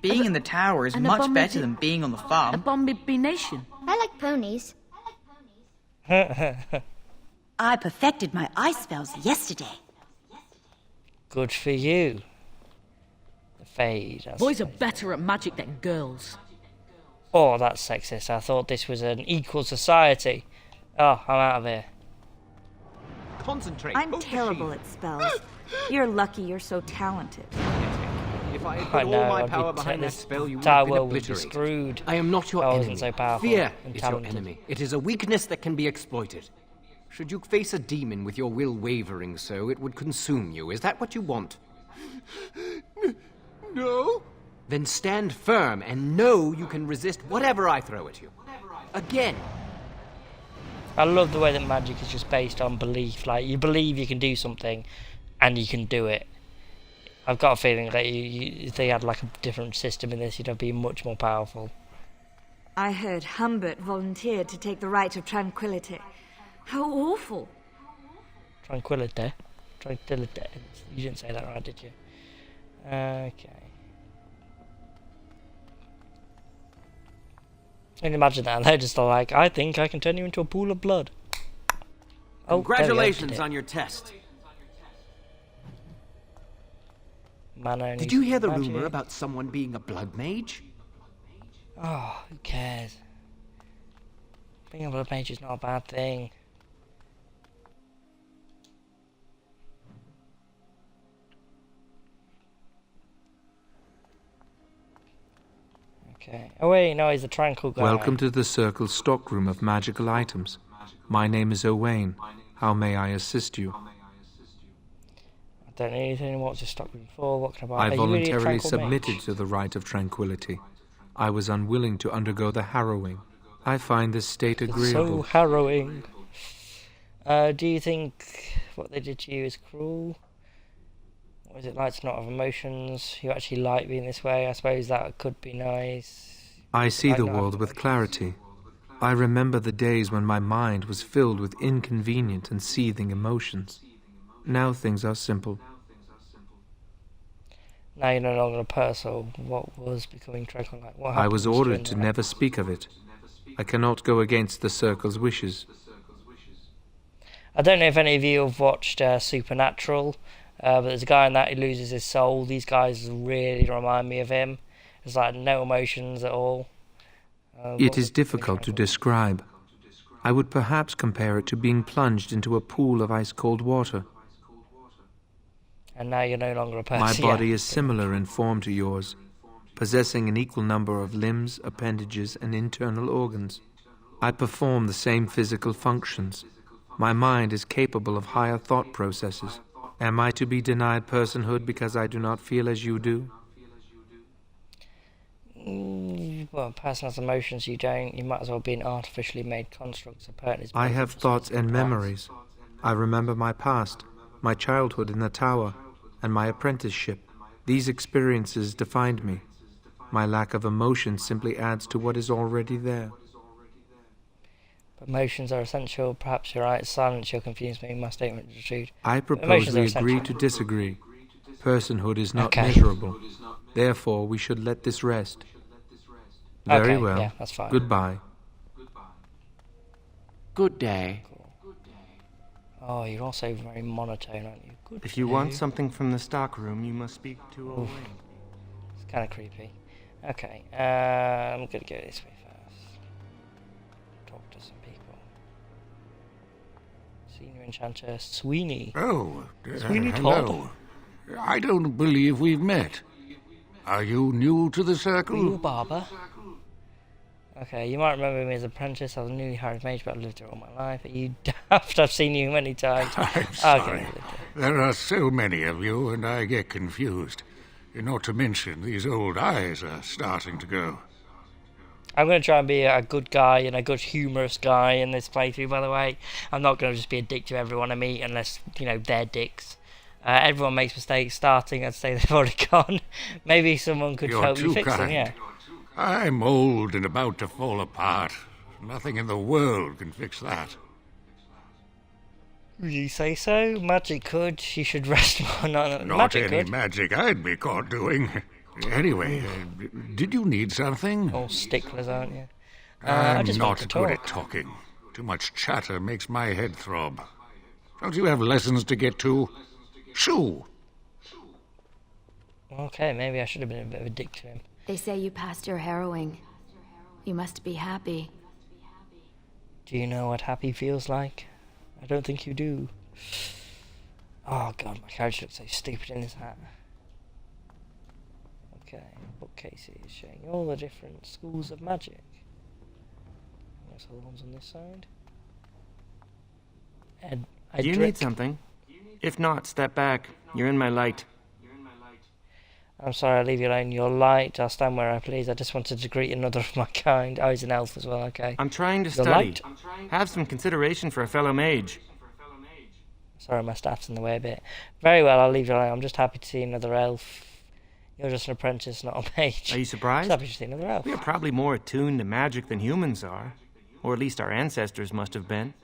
Being in the tower is much better than being on the farm. Abomination. I like ponies. I perfected my ice spells yesterday. Good for you. The Fade. Boys are better at magic than girls. Oh, that's sexist. I thought this was an equal society. Oh, I'm out of here. Concentrate. I'm terrible at spells. You're lucky you're so talented. If I had I put know, all my I'd be power behind that this spell, you would tower have been would be obliterated. screwed. I am not your I enemy. wasn't so powerful Fear and is your talented. enemy. It is a weakness that can be exploited. Should you face a demon with your will wavering so, it would consume you. Is that what you want? No. Then stand firm and know you can resist whatever I throw at you. Again. I love the way that magic is just based on belief. Like, you believe you can do something, and you can do it. I've got a feeling that if they had like a different system in this, you'd be much more powerful. I heard Humbert volunteered to take the Rite of Tranquility. How awful. Tranquility? Tranquility. You didn't say that right, did you? Okay. And imagine that, they're just like, I think I can turn you into a pool of blood. Oh, Congratulations on your test. Did you hear the rumor about someone being a blood mage? Oh, who cares? Being a blood mage is not a bad thing. Okay. Oh wait, no, he's a tranquil guy. Welcome to the Circle's stockroom of magical items. My name is Owain. How may I assist you? I don't need anything. What's your stockroom for? What can I buy? I Are you really a voluntarily tranquil submitted mage? to the rite of tranquility. I was unwilling to undergo the harrowing. I find this state It's agreeable. so harrowing. Do you think what they did to you is cruel? Or is it like to not have emotions? You actually like being this way? I suppose that could be nice. I see Like the not world having with clarity. I remember the days when my mind was filled with inconvenient and seething emotions. Now things are simple. Now you're no longer a person. What was becoming tranquil? Like, what I was happens ordered during to the never speak of it. I cannot go against the Circle's wishes. I don't know if any of you have watched Supernatural, but there's a guy in that who loses his soul. These guys really remind me of him. There's like no emotions at all. It is difficult to describe. I would perhaps compare it to being plunged into a pool of ice-cold water. And now you're no longer a person. My body is similar in form to yours, possessing an equal number of limbs, appendages, and internal organs. I perform the same physical functions. My mind is capable of higher thought processes. Am I to be denied personhood because I do not feel as you do? Well, a person has emotions, you don't. You might as well be an artificially made construct. I have thoughts and memories. I remember my past, my childhood in the tower, and my apprenticeship. These experiences defined me. My lack of emotion simply adds to what is already there. Emotions are essential. Perhaps you're right. Silence, you'll confuse me. My statement is true. I propose we agree to disagree. Personhood is not measurable. Therefore, we should let this rest. Very well. Yeah, that's fine. Goodbye. Good day. Oh, you're also very monotone, aren't you? Good If you want something from the stockroom, you must speak to Owain. It's kind of creepy. Okay, I'm going to go this way first. Talk to some people. Senior Enchanter Sweeney. Oh, Sweeney Todd. hello. I don't believe we've met. Are you new to the Circle? Are you a barber? Okay, you might remember me as apprentice. I was a newly hired mage, but I've lived here all my life. Are you daft? I've seen you many times. I'm sorry. Okay. There are so many of you, and I get confused. Not to mention, these old eyes are starting to go. I'm going to try and be a good guy and a good humorous guy in this playthrough, by the way. I'm not going to just be a dick to everyone I meet unless, they're dicks. Everyone makes mistakes starting. I'd say they've already gone. Maybe someone could You're help too you fix them, kind. yeah. I'm old and about to fall apart. Nothing in the world can fix that. You say so? Magic could. You should rest more. Not magic any could. magic I'd be caught doing. Anyway, did you need something? All sticklers, aren't you? I'm I just want not to good talk. at talking. Too much chatter makes my head throb. Don't you have lessons to get to? Shoo! Okay, maybe I should have been a bit of a dick to him. They say you passed your harrowing. You must be happy. Do you know what happy feels like? I don't think you do. Oh god, my character looks so stupid in his hat. Okay, bookcases showing all the different schools of magic. There's all the ones on this side. And Do you need something? If not, step back. You're in my light. I'm sorry, I'll leave you alone. You're light. I'll stand where I please. I just wanted to greet another of my kind. Oh, he's an elf as well, okay. I'm trying to You're study. light? Have some consideration for a fellow mage. Sorry, my staff's in the way a bit. Very well, I'll leave you alone. I'm just happy to see another elf. You're just an apprentice, not a mage. Are you surprised? Just happy to see another elf. We are probably more attuned to magic than humans are. Or at least our ancestors must have been.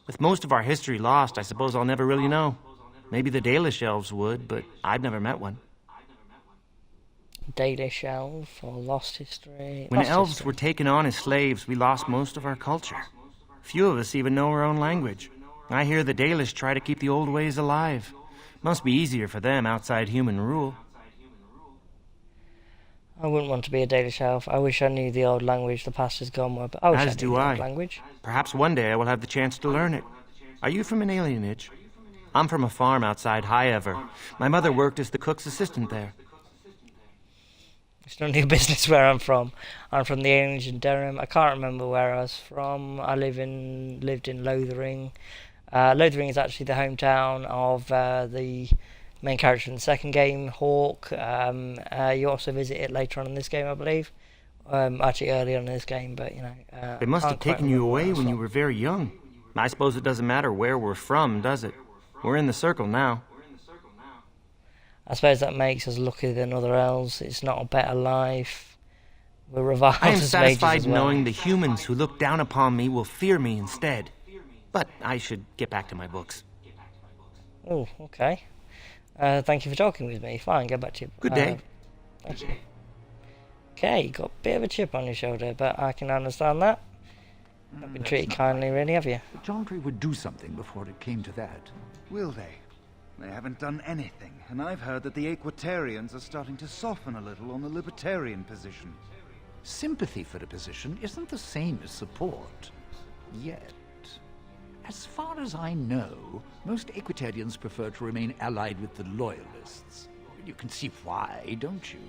With most of our history lost, I suppose I'll never really know. Maybe the Dalish elves would, but I've never met one. Dalish elf or lost history. When Lost elves history. were taken on as slaves, we lost most of our culture. Few of us even know our own language. I hear the Dalish try to keep the old ways alive. Must be easier for them outside human rule. I wouldn't want to be a Dalish elf. I wish I knew the old language the past is gone with, but I wish I As knew do the I. old language. Perhaps one day I will have the chance to learn it. Are you from an alienage? I'm from a farm outside Highever. My mother worked as the cook's assistant there. It's none of your business where I'm from. I'm from the alienage in Durham. I can't remember where I was from. I lived in Lothering. Lothering is actually the hometown of the main character in the second game, Hawk. You also visit it later on in this game, I believe. Actually early on in this game, but They must can't have quite taken you remember where I away was when from. you were very young. I suppose it doesn't matter where we're from, does it? We're in the circle now. I suppose that makes us luckier than other elves. It's not a better life. We're reviled I am as mages satisfied as well. knowing the humans who look down upon me will fear me instead. But I should get back to my books. Oh, okay. Thank you for talking with me. Fine, get back to you. Good day. Thank you. Okay, you got a bit of a chip on your shoulder, but I can understand that. Not been treated kindly, really, have you? The Chantry would do something before it came to that. Will they? They haven't done anything, and I've heard that the Equitarians are starting to soften a little on the Libertarian position. Sympathy for a position isn't the same as support. Yet. As far as I know, most Equitarians prefer to remain allied with the Loyalists. You can see why, don't you?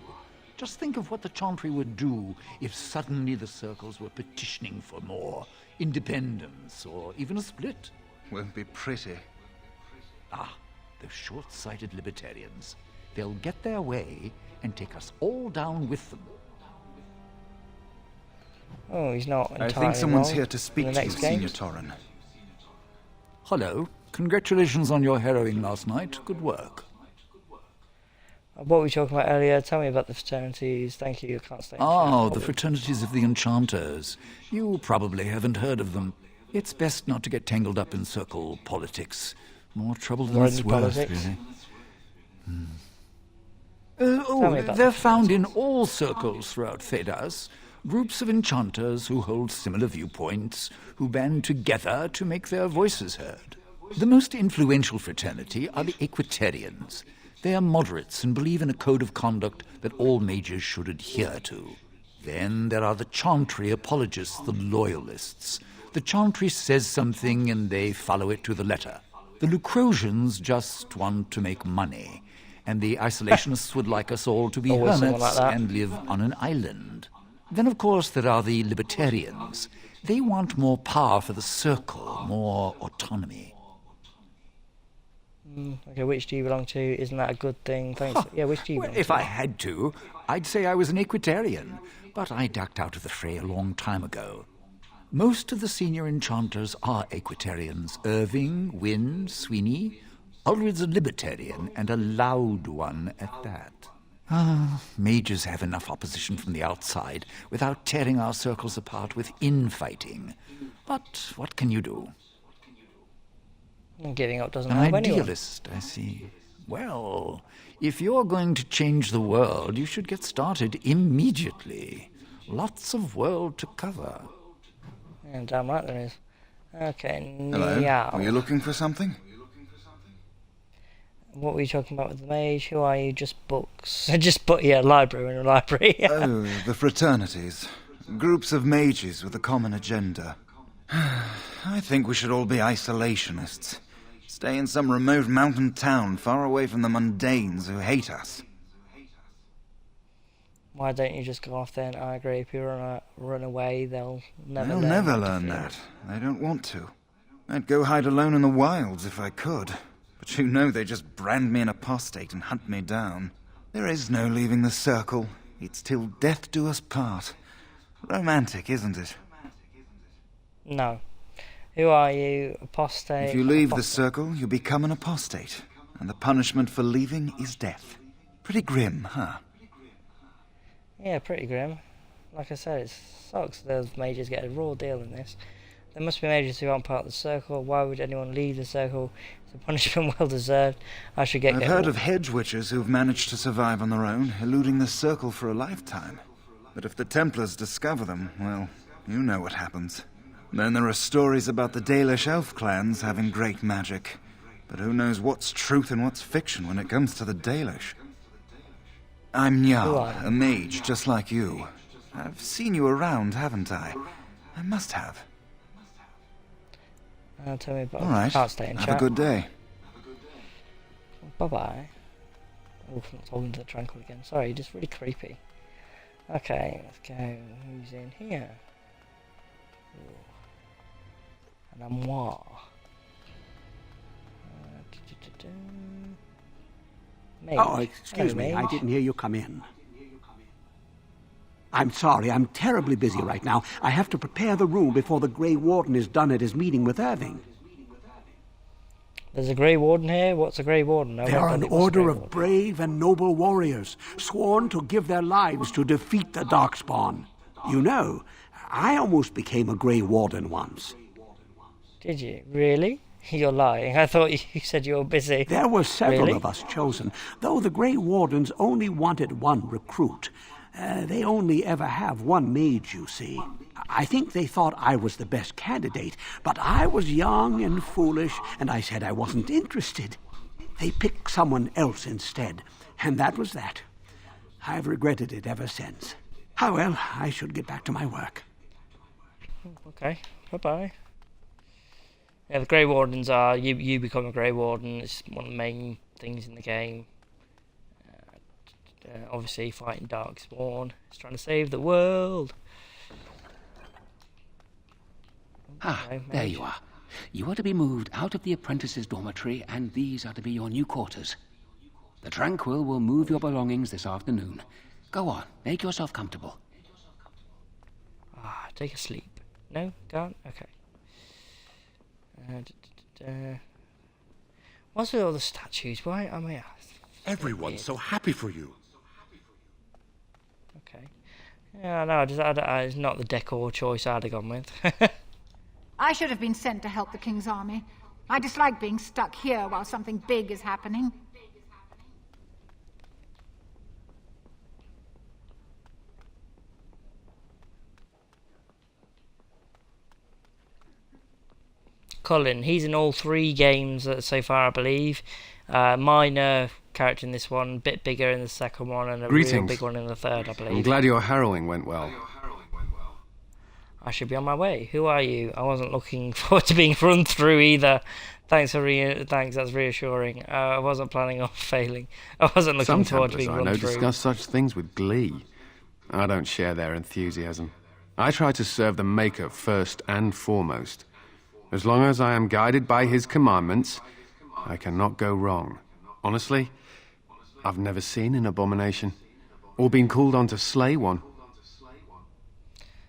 Just think of what the Chantry would do if suddenly the Circles were petitioning for more independence, or even a split. Won't be pretty. Ah, those short-sighted Libertarians. They'll get their way and take us all down with them. Oh, he's not entirely I think someone's wrong. here to speak In the to you, next game. Senior Torren. Hello. Congratulations on your harrowing last night. Good work. What were we talking about earlier? Tell me about the fraternities. Thank you, I can't stay. Oh, the fraternities of the Enchanters. You probably haven't heard of them. It's best not to get tangled up in circle politics. More trouble than More it's in worth, politics? really. me about They're the found in all circles throughout Thedas. Groups of enchanters who hold similar viewpoints, who band together to make their voices heard. The most influential fraternity are the Equitarians. They are moderates and believe in a code of conduct that all mages should adhere to. Then there are the Chantry apologists, the Loyalists. The Chantry says something and they follow it to the letter. The Lucrosians just want to make money, and the Isolationists would like us all to be Always someone hermits like that. and live on an island. Then, of course, there are the Libertarians. They want more power for the Circle, more autonomy. Okay, which do you belong to? Isn't that a good thing? Thanks. Yeah, which do you belong to? If I had to, I'd say I was an Equitarian, but I ducked out of the fray a long time ago. Most of the senior enchanters are Equitarians. Irving, Wynne, Sweeney. Ulrid's a Libertarian, and a loud one at that. Mages have enough opposition from the outside without tearing our circles apart with infighting. But what can you do? Giving up doesn't An help anyone. idealist, I see. Well, if you're going to change the world, you should get started immediately. Lots of world to cover. Yeah, damn right there is. Okay, Hello? now. Were you looking for something? What were you talking about with the mage? Who are you? Just books? Library in a library. Oh, the fraternities. Groups of mages with a common agenda. I think we should all be isolationists. Stay in some remote mountain town far away from the mundanes who hate us. Why don't you just go off there? And I agree. If you run away, they'll never learn. They'll never learn that. They don't want to. I'd go hide alone in the wilds if I could. But you know they just brand me an apostate and hunt me down. There is no leaving the circle. It's till death do us part. Romantic, isn't it? No. Who are you? Apostate? If you leave the circle, you become an apostate. And the punishment for leaving is death. Pretty grim, huh? Yeah, pretty grim. Like I said, it sucks those mages get a raw deal in this. There must be mages who aren't part of the circle. Why would anyone leave the circle? It's a punishment well deserved. I've heard of hedge witches who've managed to survive on their own, eluding the circle for a lifetime. But if the Templars discover them, well, you know what happens. Then there are stories about the Dalish elf clans having great magic. But who knows what's truth and what's fiction when it comes to the Dalish? I'm Jarl, a mage just like you. I've seen you around, haven't I? I must have. Tell me about All right. Can't stay in Have chat. a good day. Bye-bye. Oh, I'm not talking to the Tranquil again. Sorry, you're just really creepy. Okay, let's go. Who's in here? An armoire. Mage. Oh, excuse Hello, me, I mage. didn't hear you come in. I'm sorry, I'm terribly busy right now. I have to prepare the room before the Grey Warden is done at his meeting with Irving. There's a Grey Warden here? What's a Grey Warden? They are an order of brave and noble warriors, sworn to give their lives to defeat the Darkspawn. You know, I almost became a Grey Warden once. Did you? Really? You're lying. I thought you said you were busy. There were several Really? of us chosen, though the Grey Wardens only wanted one recruit. They only ever have one mage, you see. I think they thought I was the best candidate, but I was young and foolish, and I said I wasn't interested. They picked someone else instead, and that was that. I've regretted it ever since. Ah, well, I should get back to my work. Okay, bye-bye. Yeah, the Grey Wardens are, you become a Grey Warden, it's one of the main things in the game. Obviously fighting Darkspawn, it's trying to save the world. There you are. You are to be moved out of the apprentices' dormitory, and these are to be your new quarters. The Tranquil will move your belongings this afternoon. Go on, make yourself comfortable. Take a sleep. No? Can't? Okay. What's with all the statues? Why? I mean, Everyone's so happy for you. okay. Yeah, no, it's not the decor choice I'd have gone with. I should have been sent to help the King's army. I dislike being stuck here while something big is happening. Colin, he's in all 3 games so far, I believe. Minor character in this one, bit bigger in the second one, and a real Greetings. big one in the third, I believe. I'm glad your harrowing went well. I should be on my way. Who are you? I wasn't looking forward to being run through either. Thanks, that's reassuring. I wasn't planning on failing. I wasn't looking Some forward to Templars being I run know through. discuss such things with glee. I don't share their enthusiasm. I try to serve the Maker first and foremost. As long as I am guided by his commandments, I cannot go wrong. Honestly, I've never seen an abomination, or been called on to slay one.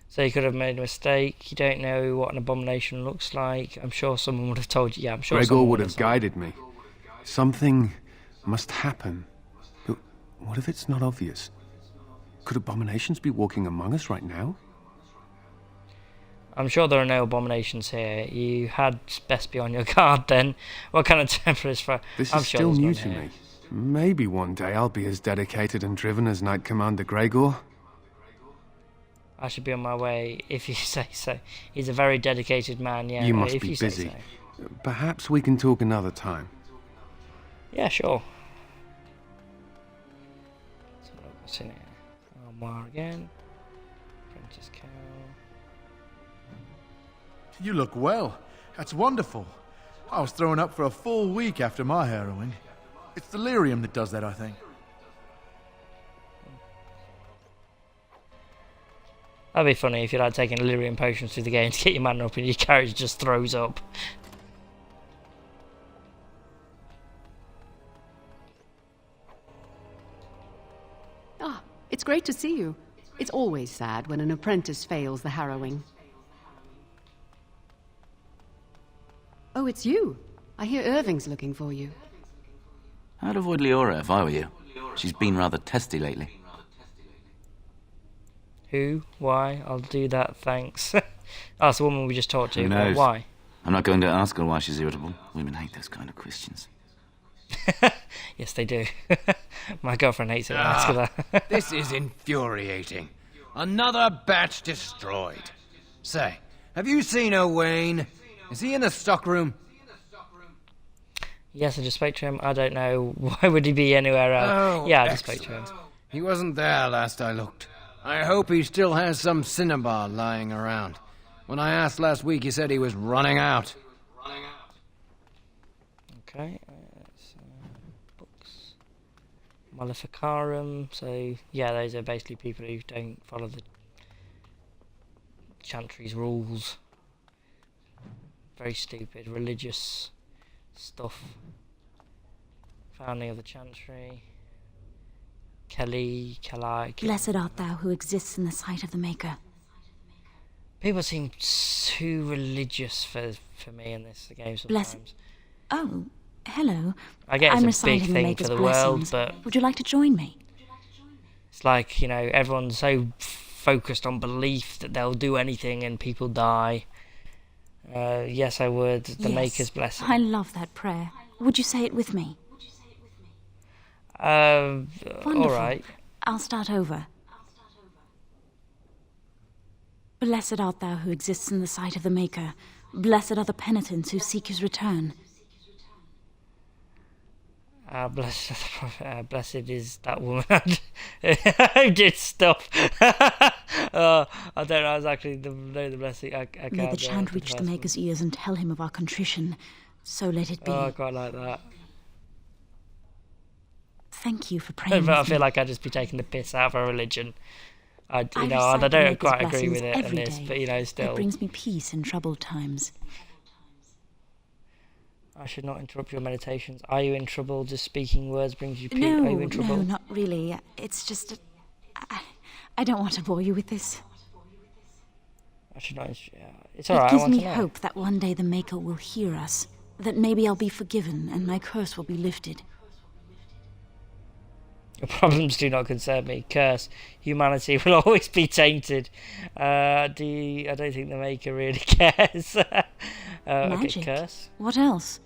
So you could have made a mistake. You don't know what an abomination looks like. I'm sure someone would have told you. Yeah, I'm sure Gregor someone would have guided me. Something must happen. But what if it's not obvious? Could abominations be walking among us right now? I'm sure there are no abominations here. You had best be on your guard then. What kind of temper is for? This I'm is sure still there's new none to here. me. Maybe one day I'll be as dedicated and driven as Knight Commander Gregor. I should be on my way if you say so. He's a very dedicated man, yeah. You must if be you say busy. so. Perhaps we can talk another time. Yeah, sure. So what's in here? Armoire again. Apprentice Cow. You look well. That's wonderful. I was throwing up for a full week after my harrowing. It's delirium that does that, I think. That'd be funny if you're like taking delirium potions through the game to get your mana up and your character just throws up. Ah, it's great to see you. It's always sad when an apprentice fails the harrowing. Oh, it's you. I hear Irving's looking for you. I'd avoid Leora if I were you. She's been rather testy lately. Who? Why? I'll do that, thanks. Oh, it's the woman we just talked to. Who knows? Why? I'm not going to ask her why she's irritable. Women hate those kind of questions. Yes, they do. My girlfriend hates it when I ask her that. This is infuriating. Another batch destroyed. Say, have you seen Owain? Is he in the stockroom? Yes, I just spoke to him. I don't know. Why would he be anywhere else? Oh, Yeah, I just spoke to him. He wasn't there last I looked. I hope he still has some cinnabar lying around. When I asked last week, he said he was running out. Okay. Books. Maleficarum. So, yeah, those are basically people who don't follow the Chantry's rules. Very stupid. Religious stuff. Founding of the Chantry. Kelly. Blessed art thou who exists in the sight of the Maker. People seem too religious for me in this game sometimes. Oh, hello. I get I'm it's a big reciting the thing Maker's for the world, blessings. but Would you like to join me? it's like, you know, everyone's so focused on belief that they'll do anything and people die. Yes, I would. The Maker's blessing. I love that prayer. Would you say it with me? Wonderful. Alright. I'll start over. Blessed art thou who exists in the sight of the Maker. Blessed are the penitents who seek his return. Blessed is that woman who did stuff. I don't know exactly know the blessing. I can't May the chant reach the Maker's ears and tell him of our contrition. So let it be. Oh, I quite like that. Thank you for praying. But I feel like I'd just be taking the piss out of our religion. I recite don't the Maker's quite agree with blessings it in every this, day. but you know, still. It brings me peace in troubled times. I should not interrupt your meditations. Are you in trouble? Just speaking words brings you peace. No, Are you in trouble? no, not really. It's just... I don't want to bore you with this. I should not. It's alright. It I gives want me to know. hope that one day the Maker will hear us. That maybe I'll be forgiven and my curse will be lifted. Your problems do not concern me. Curse. Humanity will always be tainted. I don't think the Maker really cares. Magic. Okay, curse. What else?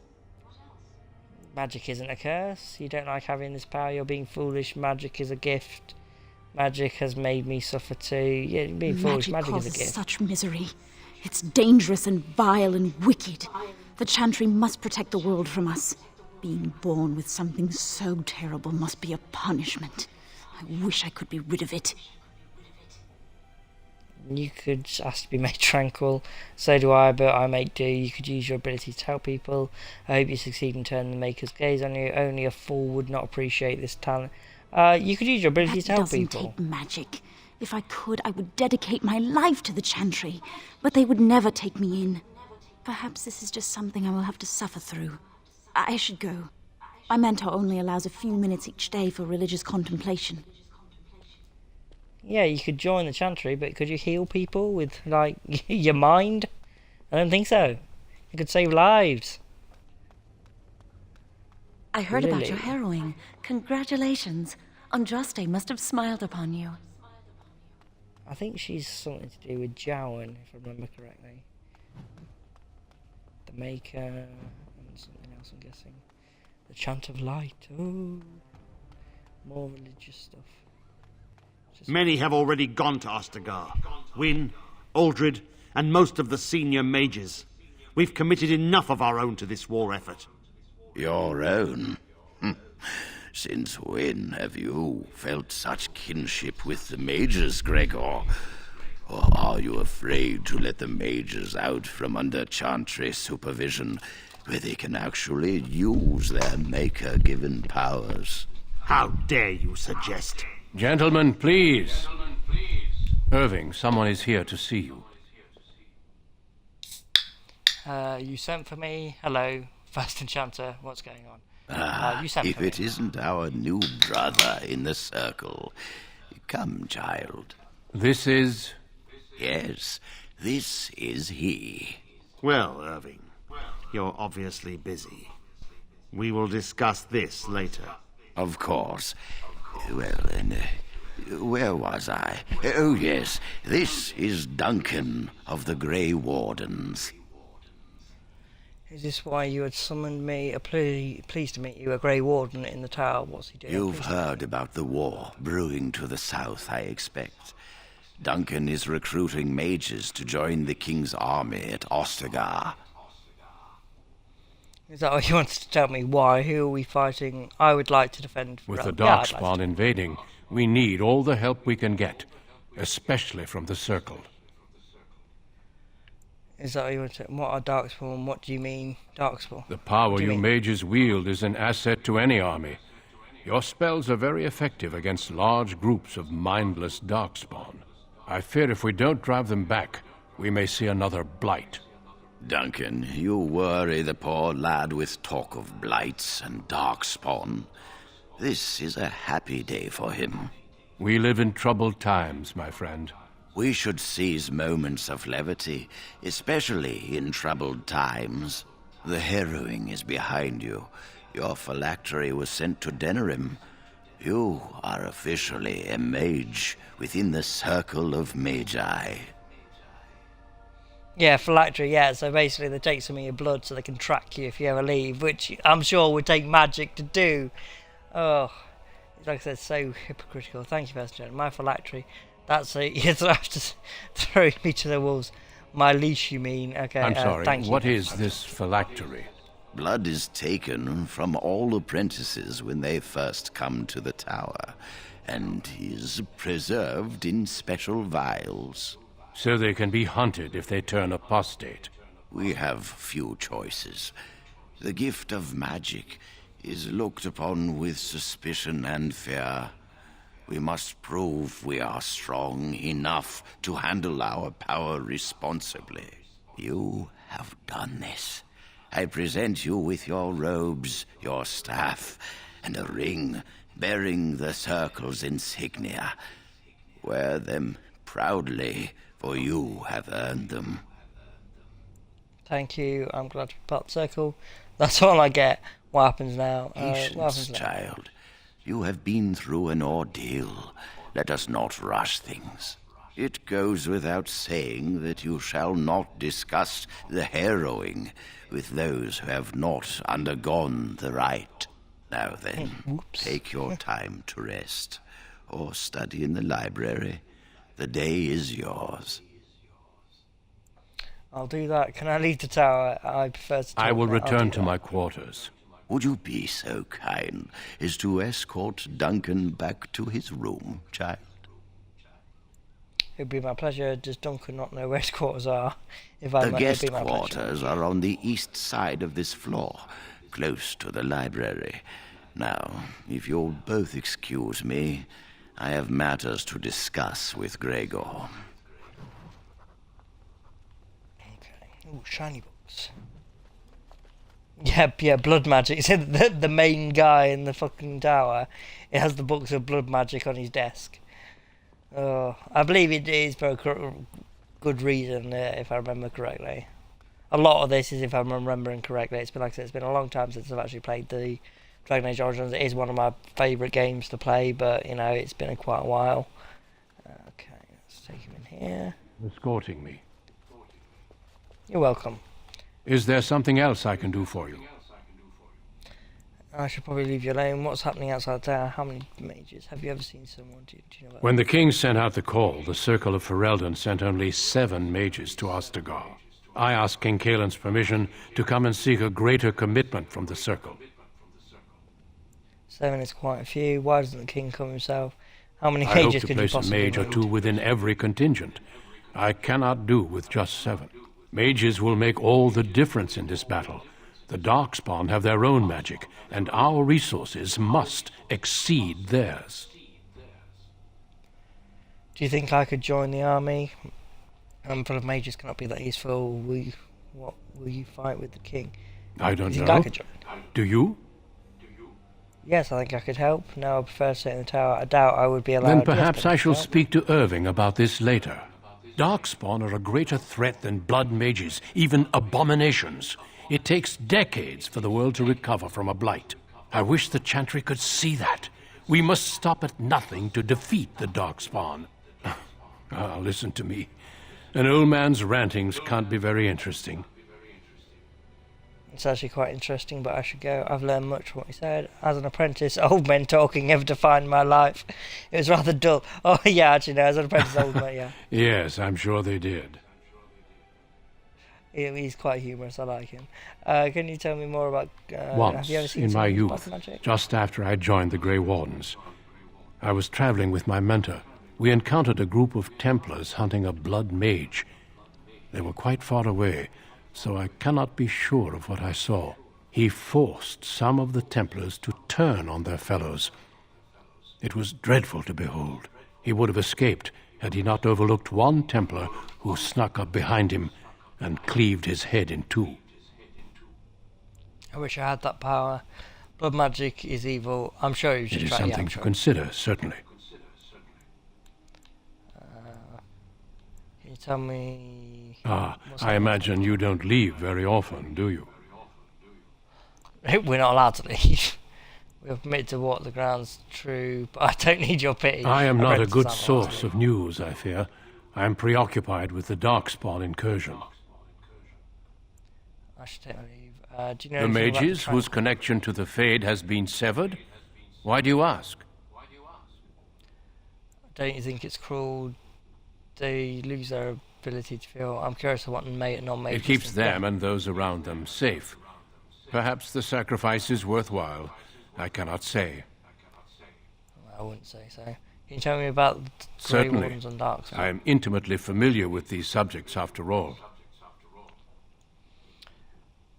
Magic isn't a curse. You don't like having this power. You're being foolish. Magic is a gift. Magic has made me suffer too. Yeah, being foolish. Magic is a causes gift. such misery. It's dangerous and vile and wicked. The Chantry must protect the world from us. Being born with something so terrible must be a punishment. I wish I could be rid of it. You could ask to be made tranquil. So do I, but I make do. You could use your ability to help people. I hope you succeed in turning the Maker's gaze on you. Only a fool would not appreciate this talent. You could use your ability to help doesn't people. take magic. If I could, I would dedicate my life to the Chantry, but they would never take me in. Perhaps this is just something I will have to suffer through. I should go. My mentor only allows a few minutes each day for religious contemplation. Yeah, you could join the chantry, but could you heal people with, like, your mind? I don't think so. You could save lives. I heard about Really? your harrowing. Congratulations. Andraste must have smiled upon you. I think she's something to do with Jowan, if I remember correctly. The Maker, and something else, I'm guessing. The Chant of Light. Oh, more religious stuff. Many have already gone to Ostagar. Wynne, Aldred, and most of the senior mages. We've committed enough of our own to this war effort. Your own? Since when have you felt such kinship with the mages, Gregor? Or are you afraid to let the mages out from under Chantry supervision, where they can actually use their Maker-given powers? How dare you suggest? Gentlemen, please. Irving, someone is here to see you. You sent for me. Hello, Fast Enchanter. What's going on? You sent If for me. it isn't our new brother in the circle. Come, child. This is... Yes, this is he. Well, Irving, you're obviously busy. We will discuss this later. Of course. Well, then, where was I? Oh, yes, this is Duncan of the Grey Wardens. Is this why you had summoned me? Pleased to meet you, a Grey Warden in the tower. What's he doing? You've heard about the war brewing to the south, I expect. Duncan is recruiting mages to join the king's army at Ostagar. Is that what you wanted to tell me? Why? Who are we fighting? I would like to defend... With the Yeah, I'd like Darkspawn invading, we need all the help we can get, especially from the Circle. Is that what you want to... What are Darkspawn? What do you mean, Darkspawn? The power What do you mean? mages wield is an asset to any army. Your spells are very effective against large groups of mindless Darkspawn. I fear if we don't drive them back, we may see another blight. Duncan, you worry the poor lad with talk of blights and darkspawn. This is a happy day for him. We live in troubled times, my friend. We should seize moments of levity, especially in troubled times. The harrowing is behind you. Your phylactery was sent to Denerim. You are officially a mage within the circle of magi. Yeah, phylactery, yeah. So basically they take some of your blood so they can track you if you ever leave, which I'm sure would take magic to do. Oh, like I said, so hypocritical. Thank you, Pastor John. My phylactery. That's it. You have to throw me to the wolves. My leash, you mean? Okay, I'm sorry, thank you. what is this phylactery? Blood is taken from all apprentices when they first come to the tower, and is preserved in special vials. So they can be hunted if they turn apostate. We have few choices. The gift of magic is looked upon with suspicion and fear. We must prove we are strong enough to handle our power responsibly. You have done this. I present you with your robes, your staff, and a ring bearing the Circle's insignia. Wear them proudly, for you have earned them. Thank you. I'm glad to be part of the circle. That's all I get. What happens now? Patience, child. You have been through an ordeal. Let us not rush things. It goes without saying that you shall not discuss the harrowing with those who have not undergone the rite. Now then, take your time to rest, or study in the library. The day is yours. I'll do that. Can I leave the tower? I prefer to talk I will now. I'll return do to that. my quarters. Would you be so kind as to escort Duncan back to his room, child? It'd be my pleasure. Does Duncan not know where his quarters are? If I The may, guest it'd be my pleasure. quarters are on the east side of this floor, close to the library. Now, if you'll both excuse me, I have matters to discuss with Gregor. Okay. Ooh, shiny books. Yeah, blood magic. So the main guy in the fucking tower, it has the books of blood magic on his desk. Oh, I believe it is for a good reason, if I remember correctly. A lot of this is, if I'm remembering correctly. It's been, like I said, it's been a long time since I've actually played the Dragon Age Origins. It is one of my favourite games to play, but, you know, it's been quite a while. Okay, let's take him in here. Escorting me. You're welcome. Is there something else I can do for you? I should probably leave you alone. What's happening outside there? How many mages? Have you ever seen someone? Do you know about When the king sent out the call, the Circle of Ferelden sent only 7 mages to Ostagar. I asked King Kaelin's permission to come and seek a greater commitment from the Circle. 7 is quite a few. Why doesn't the king come himself? How many I mages hope to could you place a possibly mage or need? 2 within every contingent. I cannot do with just 7. Mages will make all the difference in this battle. The Darkspawn have their own magic, and our resources must exceed theirs. Do you think I could join the army? Full of mages cannot be that useful. Will you fight with the king? I don't Do you know. think I could join? Do you? Yes, I think I could help. No, I prefer to stay in the tower. I doubt I would be allowed. Then Yes, perhaps but I shall help. speak to Irving about this later. Darkspawn are a greater threat than blood mages, even abominations. It takes decades for the world to recover from a blight. I wish the Chantry could see that. We must stop at nothing to defeat the Darkspawn. Listen to me. An old man's rantings can't be very interesting. It's actually quite interesting, but I should go. I've learned much from what he said. As an apprentice, old men talking ever defined my life. It was rather dull. Oh, yeah, actually, no, as an apprentice, old men, yeah. Yes, I'm sure they did. He's quite humorous, I like him. Can you tell me more about... have Once, you ever seen in my someone with youth, black magic? just after I joined the Grey Wardens, I was traveling with my mentor. We encountered a group of Templars hunting a blood mage. They were quite far away, so I cannot be sure of what I saw. He forced some of the Templars to turn on their fellows. It was dreadful to behold. He would have escaped had he not overlooked one Templar who snuck up behind him and cleaved his head in 2. I wish I had that power. Blood magic is evil. I'm sure you should It is try. something to consider, certainly. Can you tell me... I imagine you don't leave very often, do you? We're not allowed to leave. We're permitted to walk the grounds, true, but I don't need your pity. I am not a Apprentices good aren't allowed to source leave. of news, I fear. I am preoccupied with the Darkspawn incursion. I should take my leave. Do you know The anything about mages the whose connection to the Fade has been severed? Why do you ask? Don't you think it's cruel they lose their ability to feel? I'm curious of what non-mage... It keeps them and those around them safe. Perhaps the sacrifice is worthwhile. I cannot say. I wouldn't say so. Can you tell me about Grey Certainly. Wardens and Darkspawn? I am intimately familiar with these subjects, after all.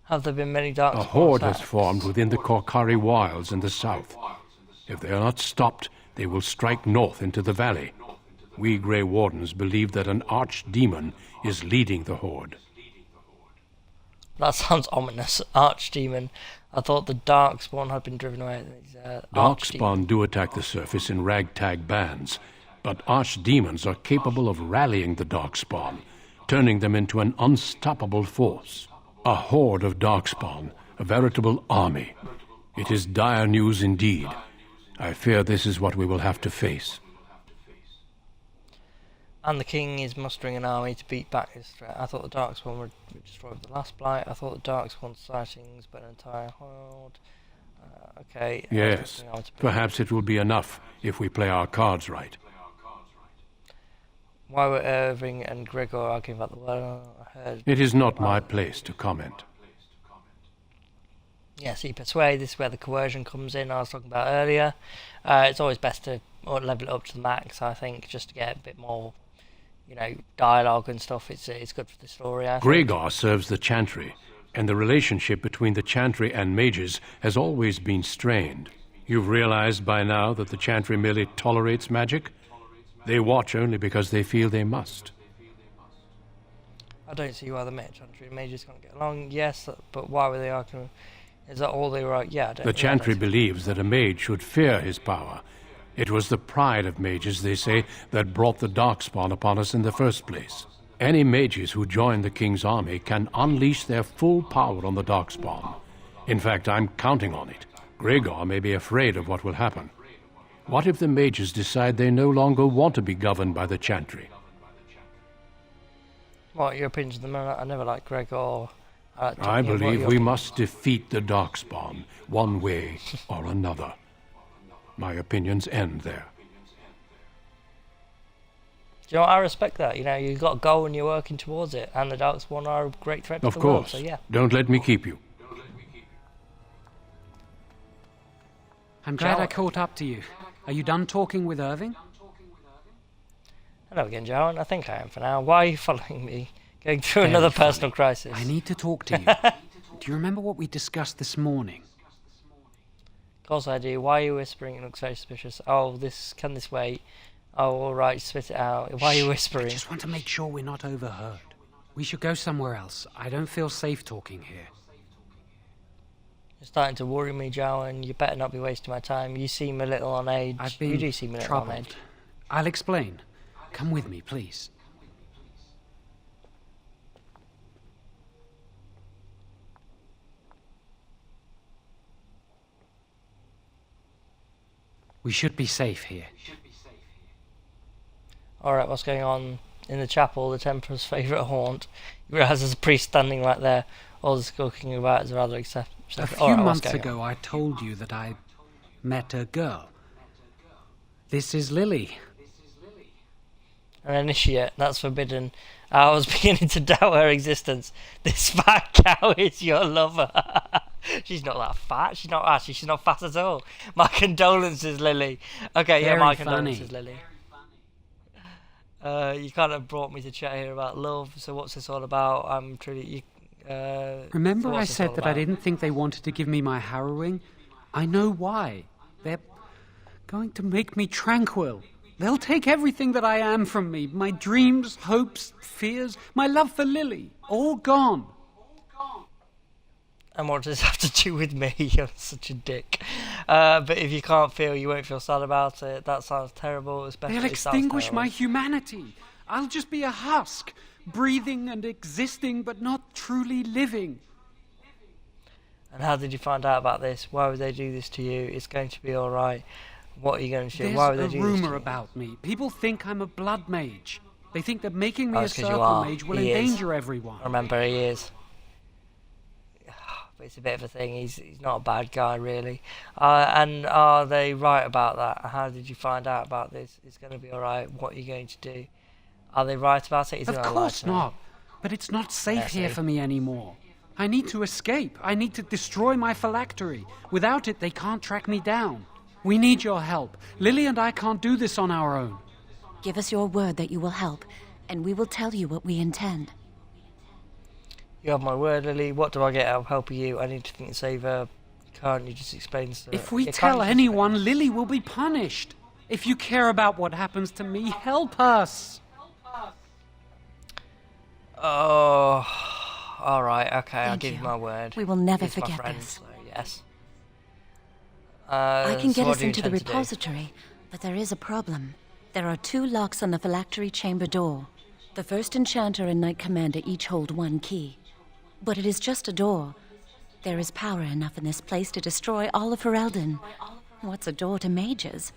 Have there been many Darkspawn A horde has attacks? formed within the Korkari wilds in the south. If they are not stopped, they will strike north into the valley. We Grey Wardens believe that an Archdemon is leading the horde. That sounds ominous. Archdemon. I thought the Darkspawn had been driven away. Darkspawn do attack the surface in ragtag bands, but Archdemons are capable of rallying the Darkspawn, turning them into an unstoppable force. A horde of Darkspawn, a veritable army. It is dire news indeed. I fear this is what we will have to face. And the king is mustering an army to beat back this threat. I thought the Darkspawn were destroyed the last blight. I thought the Darkspawn sightings, but an entire horde. Okay. Yes, perhaps it will be enough if we play our cards right. Why were Irving and Gregor arguing about the word? I heard. It is not my place to comment. Yes, he persuade. This is where the coercion comes in. I was talking about earlier. It's always best to level it up to the max. I think just to get a bit more, dialogue and stuff. It's good for the story. I think. Gregor serves the Chantry, and the relationship between the Chantry and mages has always been strained. You've realized by now that the Chantry merely tolerates magic? They watch only because they feel they must. I don't see why the Chantry and mages can't get along. Yes, but why were they arguing? Is that all they were? Yeah, I don't. The Chantry believes that a mage should fear his power. It was the pride of mages, they say, that brought the Darkspawn upon us in the first place. Any mages who join the King's army can unleash their full power on the Darkspawn. In fact, I'm counting on it. Gregor may be afraid of what will happen. What if the mages decide they no longer want to be governed by the Chantry? What, your opinions of the matter? I never liked Gregor. I believe we must defeat the Darkspawn, one way or another. My opinions end there. Do you know what? I respect that. You know, you've got a goal and you're working towards it, and the Darkspawn are a great threat to the world, so yeah. Don't let me keep you. I'm glad I caught up to you. Are you done talking with Irving? Hello again, Joan. I think I am for now. Why are you following me? Going through another personal crisis. I need to talk to you. Do you remember what we discussed this morning? Of course I do. Why are you whispering? It looks very suspicious. Oh, can this wait? Oh, all right, spit it out. Why are you whispering? I just want to make sure we're not overheard. We should go somewhere else. I don't feel safe talking here. You're starting to worry me, Joan. You better not be wasting my time. You seem a little on edge. I've been you do seem a little on edge. I'll explain. Come with me, please. We should be safe here. Alright, what's going on in the chapel, the Templar's favourite haunt? You realise there's a priest standing right there. All this talking about is rather acceptable. A few months ago, I told you that I met a girl. This is Lily. An initiate, that's forbidden. I was beginning to doubt her existence. This fat cow is your lover. She's not that fat. She's not fat at all. My condolences, Lily. Okay, Very my funny. condolences, Lily. You kind of brought me to chat here about love. So what's this all about? I'm truly. Remember I said that I didn't think they wanted to give me my harrowing? I know why. They're going to make me tranquil. They'll take everything that I am from me. My dreams, hopes, fears, my love for Lily. All gone. And what does this have to do with me? You're such a dick. But if you can't feel, you won't feel sad about it. That sounds terrible. Especially They'll extinguish my humanity. I'll just be a husk, breathing and existing, but not truly living. And how did you find out about this? Why would they do this to you? It's going to be all right. What are you going to do? There's Why would they do this to you? a rumor about me. People think I'm a blood mage. They think that making me a circle mage will endanger everyone. Remember, he is. But it's a bit of a thing. He's not a bad guy, really. And are they right about that? How did you find out about this? It's going to be all right. What are you going to do? Are they right about it? Of course not. But it's not safe here for me anymore. I need to escape. I need to destroy my phylactery. Without it, they can't track me down. We need your help. Lily and I can't do this on our own. Give us your word that you will help, and we will tell you what we intend. You have my word, Lily. What do I get out of helping you? I need to think and save her. Can't you just explain to her? If we tell anyone, Lily will be punished. If you care about what happens to me, help us. Oh, all right. Okay, I'll give you my word. We will never He's forget my friend, this. So yes. I can so get what us do you into the intend to do? repository, but there is a problem. There are 2 locks on the phylactery chamber door. The first enchanter and knight commander each hold 1 key. But it is just a door. There is power enough in this place to destroy all of Ferelden. What's a door to mages?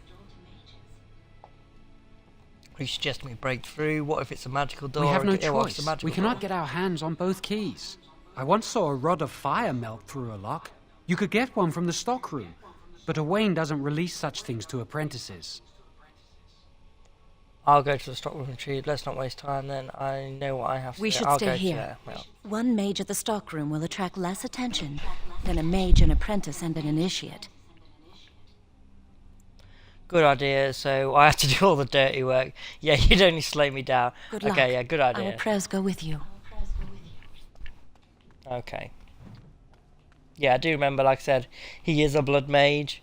You suggest we break through? What if it's a magical door? We have no Yeah, what if it's a choice. magical We cannot door? get our hands on both keys. I once saw a rod of fire melt through a lock. You could get one from the stockroom, but a Wayne doesn't release such things to apprentices. I'll go to the stockroom retrieve. Let's not waste time then. I know what I have to do. We should I'll stay go here. To there. Well, 1 mage at the stockroom will attract less attention than a mage, an apprentice, and an initiate. good idea. So I have to do all the dirty work. Yeah, you'd only slow me down. Good luck. Okay, yeah, good idea. Our prayers go with you. Okay. Yeah, I do remember, like I said, he is a blood mage.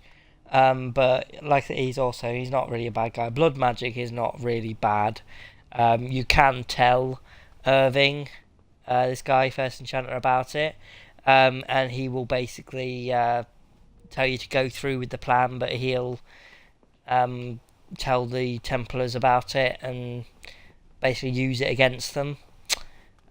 But like he's not really a bad guy. Blood magic is not really bad. You can tell Irving this guy, First Enchanter, about it, and he will basically tell you to go through with the plan, but he'll tell the Templars about it and basically use it against them.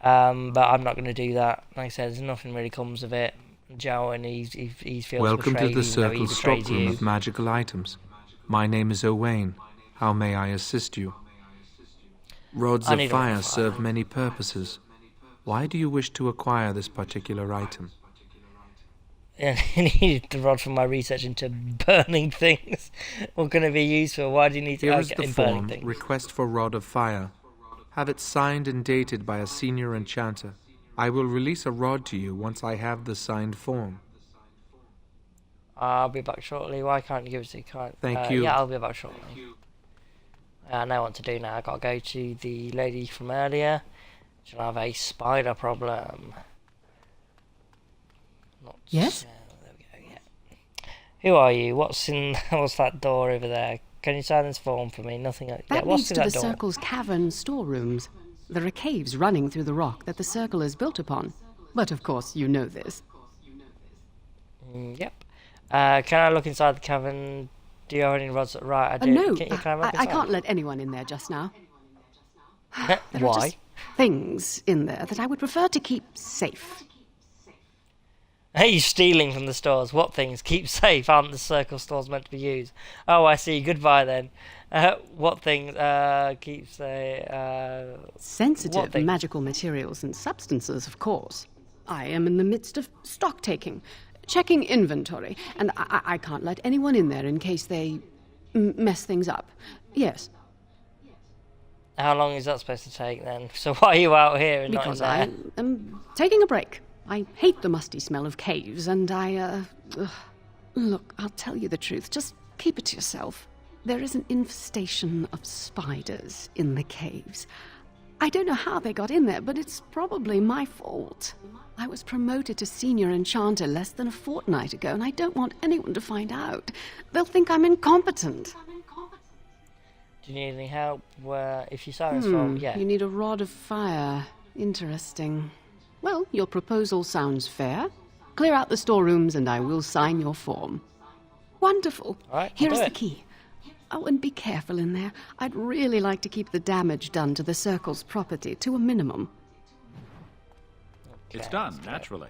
But I'm not going to do that. Like I said, nothing really comes of it. Joe, and he feels Welcome betrayed, to the even though he Circle's betrayed stockroom you. of magical items. My name is Owain. How may I assist you? Rods of fire serve many purposes. Why do you wish to acquire this particular item? Yeah, he needed the rod for my research into burning things. What can it be used for? Why do you need to Here is the burning form, things? request for Rod of Fire. Have it signed and dated by a senior enchanter. I will release a rod to you once I have the signed form. I'll be back shortly. Why can't you give it to me? Thank you. Yeah, I'll be back shortly. I know what to do now. I've got to go to the lady from earlier. She'll have a spider problem. Yes? There we go, yeah. Who are you? What's that door over there? Can you sign this form for me? Nothing. That what's leads in to that the door? Circle's cavern storerooms. There are caves running through the rock that the Circle is built upon. But of course, you know this. Yep. Can I look inside the cavern? Do you have any rods? Right, I do. No, Can I look I inside? can't let anyone in there just now. There are Why? just things in there that I would prefer to keep safe. Are you stealing from the stores? What things? Keep safe. Aren't the Circle stores meant to be used? Oh, I see. Goodbye then. What things? Keep safe. Sensitive magical materials and substances, of course. I am in the midst of stock taking, checking inventory, and I can't let anyone in there in case they mess things up. Yes. How long is that supposed to take then? So why are you out here and Because not I in there? am taking a break. I hate the musty smell of caves, and Look, I'll tell you the truth. Just keep it to yourself. There is an infestation of spiders in the caves. I don't know how they got in there, but it's probably my fault. I was promoted to senior enchanter less than a fortnight ago, and I don't want anyone to find out. They'll think I'm incompetent. Do you need any help? If you sign this form, yeah. You need a rod of fire. Interesting. Well, your proposal sounds fair. Clear out the storerooms and I will sign your form. Wonderful. All right, Here I'll is do the it. key. Oh, and be careful in there. I'd really like to keep the damage done to the Circle's property to a minimum. It's done, naturally.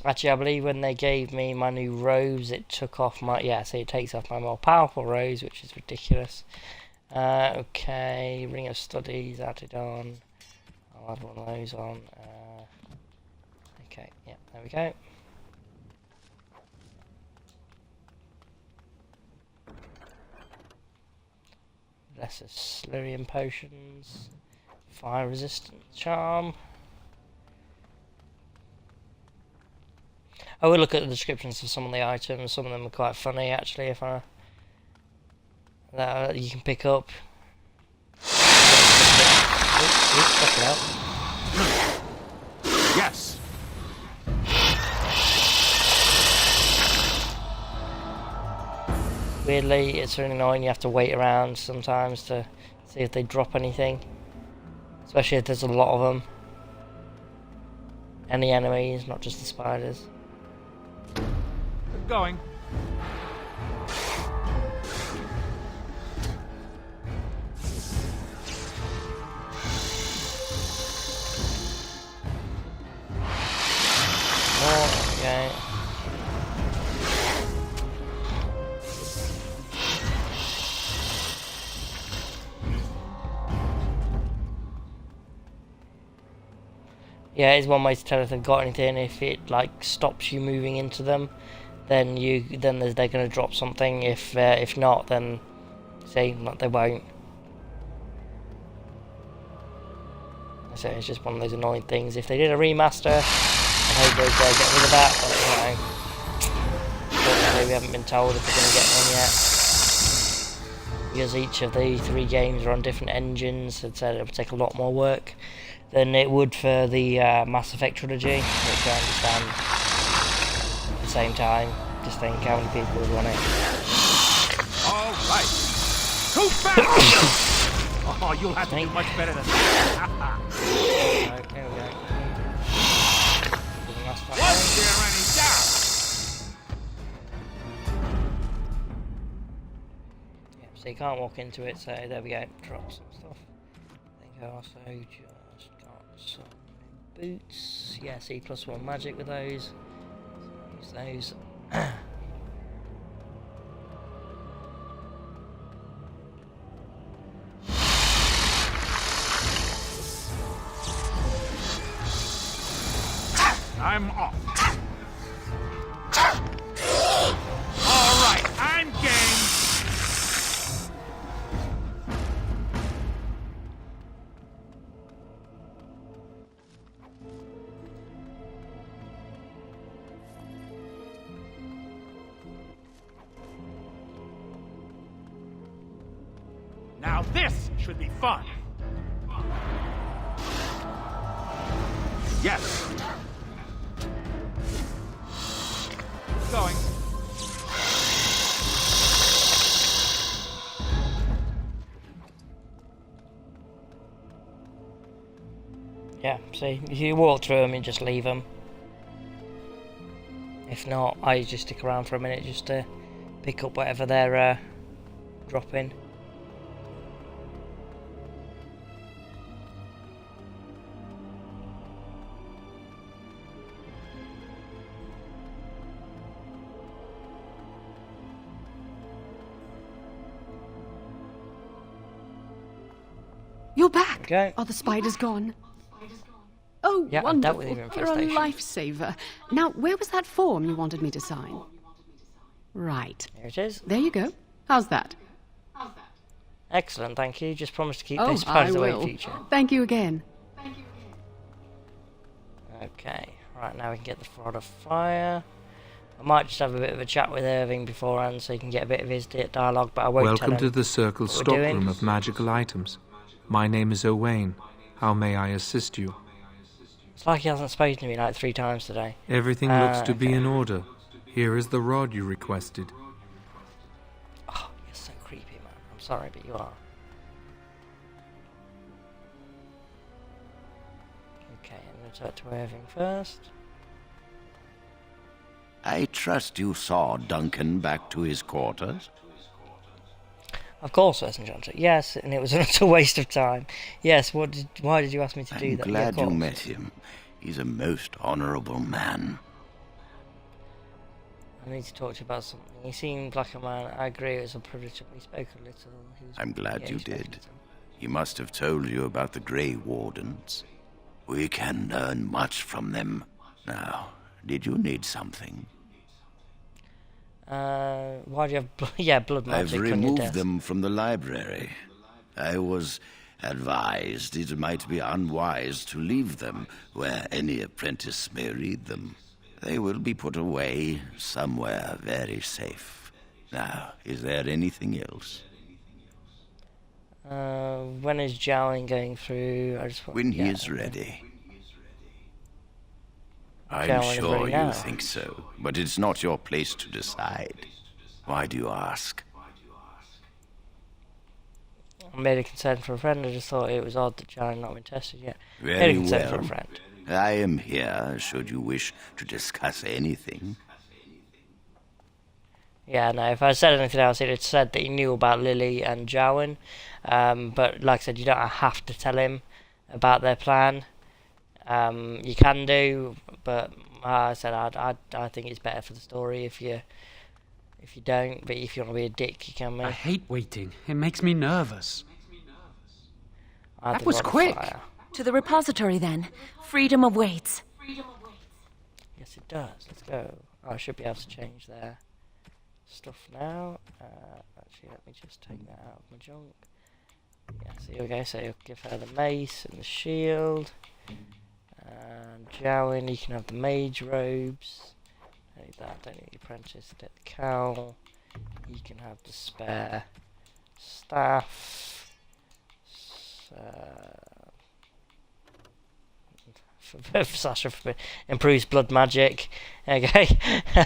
Actually, I believe when they gave me my new robes, it took off my... Yeah, so it takes off my more powerful robes, which is ridiculous. Okay, Ring of Studies added on. I'll add one of those on. Okay, yeah, there we go. Lesser Slurian potions. Fire resistant charm. I will look at the descriptions of some of the items. Some of them are quite funny, actually, if I... that you can pick up. Yes. Weirdly, it's really annoying. You have to wait around sometimes to see if they drop anything, especially if there's a lot of them. Any enemies, not just the spiders. Going. Oh, okay. Yeah, it's one way to tell if they've got anything. If it like stops you moving into them, then they're going to drop something. If not, then say they won't. So it's just one of those annoying things. If they did a remaster, I hope they'd get rid of that. But unfortunately, we haven't been told if they're going to get one yet. Because each of the 3 games are on different engines, it said it would take a lot more work than it would for the Mass Effect trilogy, which I understand. At the same time, just think how many people would want it. All right. Too fast! Oh, you'll have to do much better than that. Okay, we go. Was there any doubt? Yeah, so you can't walk into it, so there we go. Drop some stuff. I think I also just got some boots. Yeah, see, +1 magic with those. So use those. I'm off. All right, I'm game. Now this should be fun. Yes. Going. Yeah, see, if you walk through them and just leave them. If not, I just stick around for a minute just to pick up whatever they're dropping. You're back. Okay. Are the spiders gone? Oh, Yeah, I've dealt with wonderful. your You're a infestation. lifesaver. Now, where was that form you wanted me to sign? Right. There it is. There you go. How's that? Excellent, thank you. Just promise to keep Oh, those I spiders away in will. future. Thank you again. Okay, right, now we can get the Rod of Fire. I might just have a bit of a chat with Irving beforehand so you can get a bit of his dialogue, but I won't Welcome tell to him the Circle's what we're doing. stockroom of magical items. My name is Owain. How may I assist you? It's like he hasn't spoken to me like 3 times today. Everything looks to be okay. in order. Here is the rod you requested. Oh, you're so creepy, man. I'm sorry, but you are. Okay, I'm going to talk to Irving first. I trust you saw Duncan back to his quarters? Of course, Sergeant Johnson. Yes, and it was an utter waste of time. Yes, why did you ask me to do I'm that? glad Yeah, of you course. met him. He's a most honorable man. I need to talk to you about something. He seemed like a man. I agree, it was a privilege. We spoke a little. I'm glad yeah, you he spoke a did. little. He must have told you about the Grey Wardens. We can learn much from them. Now, did you need something? Why do you have blood magic I've on your removed desk? them from the library. I was advised it might be unwise to leave them where any apprentice may read them. They will be put away somewhere very safe. Now, is there anything else? When is Jowling going through? I just want, When he yeah, is ready. I'm Jowling is sure ready you now. think so, but it's not your place to decide. Why do you ask? I made a consent for a friend. I just thought it was odd that Jowling not been tested yet. Made a Very consent for well. a friend. I am here should you wish to discuss anything. Yeah, no, if I said anything else, it'd said that he knew about Lily and Jowan. But like I said, you don't have to tell him about their plan. You can do, but I said I think it's better for the story if you don't. But if you want to be a dick, you can. Mate. I hate waiting. It makes me nervous. That was quick. To the repository, then. Freedom awaits. Yes, it does. Let's go. Oh, I should be able to change their stuff now. Actually, let me just take that out of my junk. Yeah, so here we go. So you'll give her the mace and the shield. And Jowan, you can have the mage robes. Don't need that. Don't need the apprentice. Take the cowl. You can have the spare staff. Sasha improves blood magic. Okay,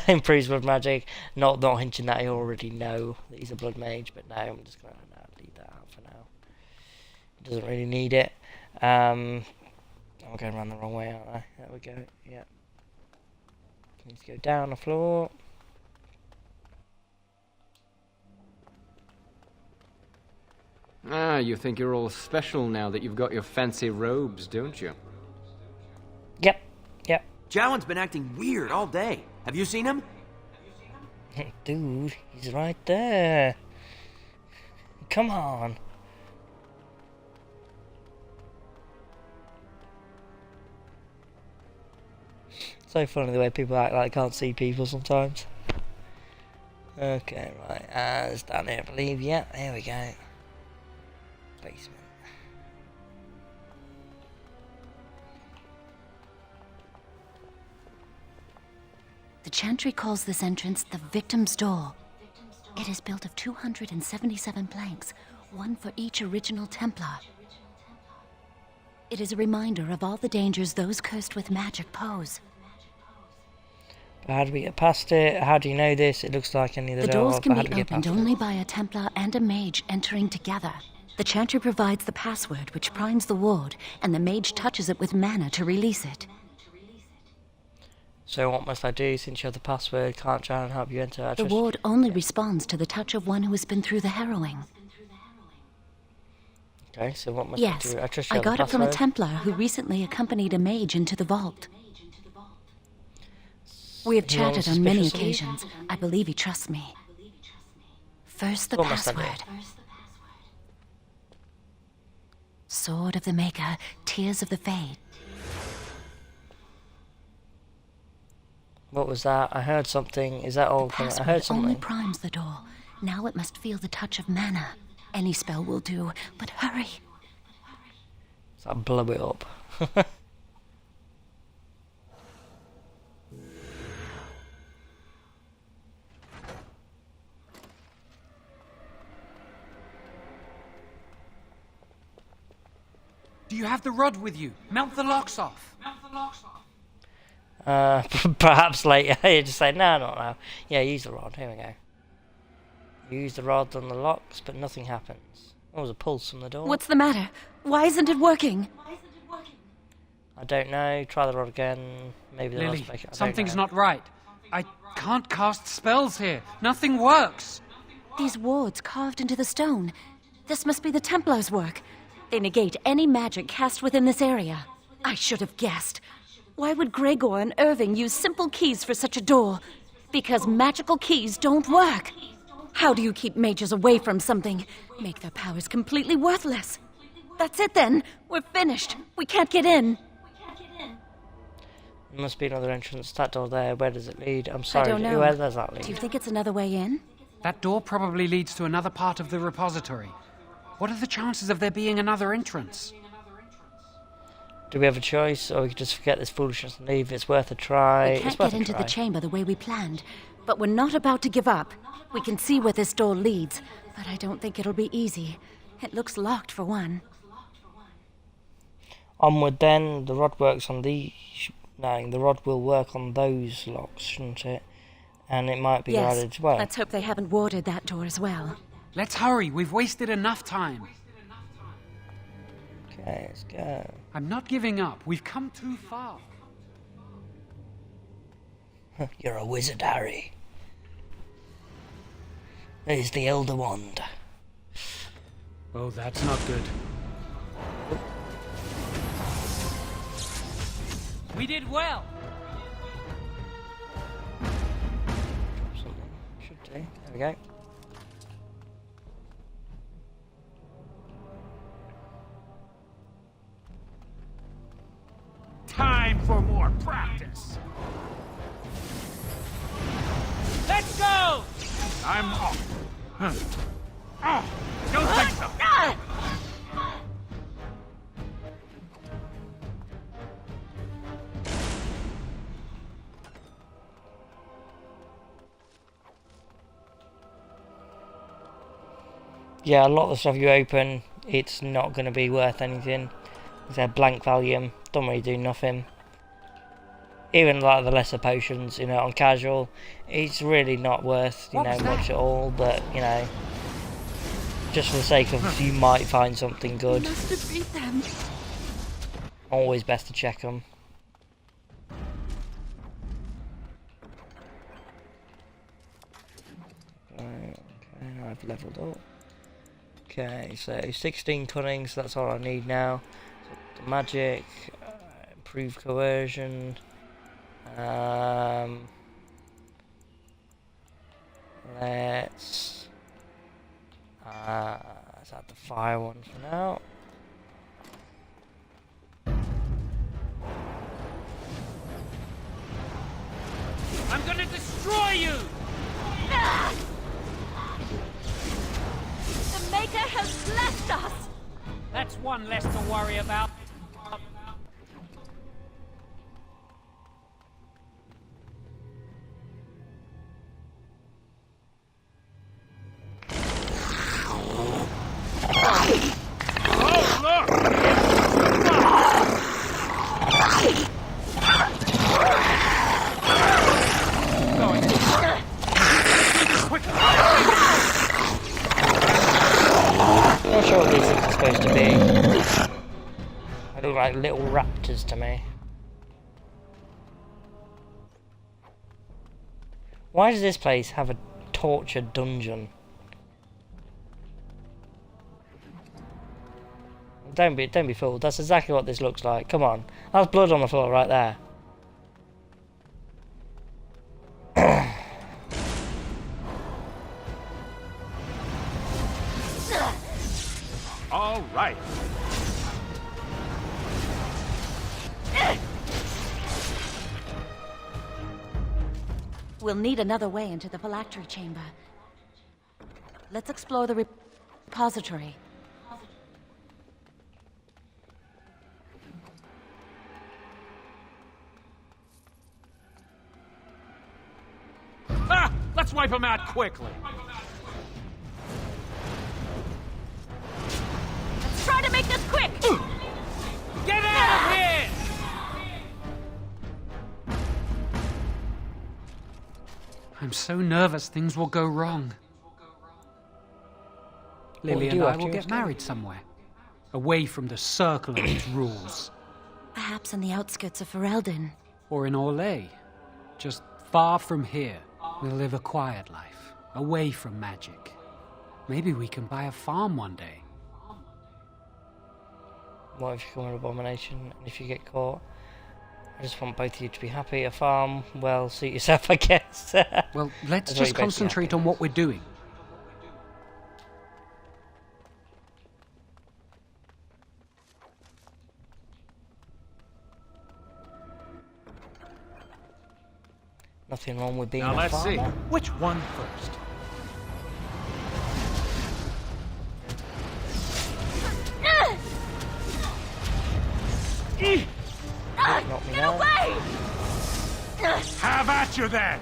improves blood magic. Not hinting that I already know that he's a blood mage, but no, I'm just gonna leave Doesn't really need it. I'm going around the wrong way, aren't I? There we go. Yeah. Need to go down the floor. Ah, you think you're all special now that you've got your fancy robes, don't you? Yep. Jowan's been acting weird all day. Have you seen him? Dude, he's right there. Come on. So funny the way people act like they can't see people sometimes. Okay, right. It's down here, I believe. Yeah, there we go. Basement. The Chantry calls this entrance the Victim's Door. It is built of 277 planks, one for each original Templar. It is a reminder of all the dangers those cursed with magic pose. But how do we get past it? How do you know this? It looks like any of the doors can but be opened only by a Templar and a mage entering together. The Chantry provides the password which primes the ward, and the mage touches it with mana to release it. So what must I do since you have the password? Can't try and help you enter. The ward only responds to the touch of one who has been through the harrowing. Okay, so what must I do? I got it from a Templar who recently accompanied a mage into the vault. We have chatted on many occasions. I believe he trusts me. First, the password. Sword of the Maker, Tears of the Fade. What was that? I heard something. Is that all? I heard something. Only primes the door. Now it must feel the touch of mana. Any spell will do, but hurry. So I'll blow it up. Do you have the rod with you? Melt the locks off. Perhaps later. You just say, no, not now. Yeah, use the rod. Here we go. Use the rod on the locks, but nothing happens. Oh, there's a pulse from the door. What's the matter? Why isn't it working? I don't know. Try the rod again. Maybe the Lily, rod's something's not right. I can't cast spells here. Nothing works. These wards carved into the stone. This must be the Templars' work. They negate any magic cast within this area. I should have guessed. Why would Gregor and Irving use simple keys for such a door? Because magical keys don't work. How do you keep mages away from something? Make their powers completely worthless. That's it then. We're finished. We can't get in. There must be another entrance. That door there. Where does it lead? I'm sorry. I don't know. Where does that lead? Do you think it's another way in? That door probably leads to another part of the repository. What are the chances of there being another entrance? Do we have a choice, or we could just forget this foolishness and leave? It's worth a try. We can't get into the chamber the way we planned, but we're not about to give up. We can see where this door leads, but I don't think it'll be easy. It looks locked for one. Onward then. The rod works on these. No, the rod will work on those locks, shouldn't it? And it might be guarded as well. Let's hope they haven't warded that door as well. Let's hurry. We've wasted enough time. Okay, let's go. I'm not giving up. We've come too far. You're a wizard, Harry. There's the Elder Wand. Oh, that's not good. We did well. Should do. There we go. Time for more practice. Let's go! I'm off. Don't think so. Yeah, a lot of the stuff you open, it's not going to be worth anything. It's a blank volume, don't really do nothing. Even like the lesser potions, you know, on casual, it's really not worth, you know, much at all, but, you know. Just for the sake of you might find something good. Must defeat them. Always best to check them. Right, okay, now I've leveled up. Okay, so 16 cunning, so that's all I need now. So the magic, improve coercion. Let's add the fire one for now. I'm gonna destroy you! The Maker has blessed us! That's one less to worry about. Not sure what these things are supposed to be. They look like little raptors to me. Why does this place have a torture dungeon? Don't be fooled. That's exactly what this looks like. Come on, that's blood on the floor right there. All right. We'll need another way into the phylactery chamber. Let's explore the repository. Ah! Let's wipe them out quickly. Let's try to make this quick! Get out of here! I'm so nervous things will go wrong. Lily and I will get married somewhere. Away from the circle and its rules. Perhaps in the outskirts of Ferelden. Or in Orlais. Just far from here. We'll live a quiet life. Away from magic. Maybe we can buy a farm one day. What if you become an abomination and if you get caught? I just want both of you to be happy. A farm, well, suit yourself, I guess. Well, let's just concentrate on what we're doing. Nothing wrong with being now a let's farmer. see. Which one first? Knock me down. Have at you then!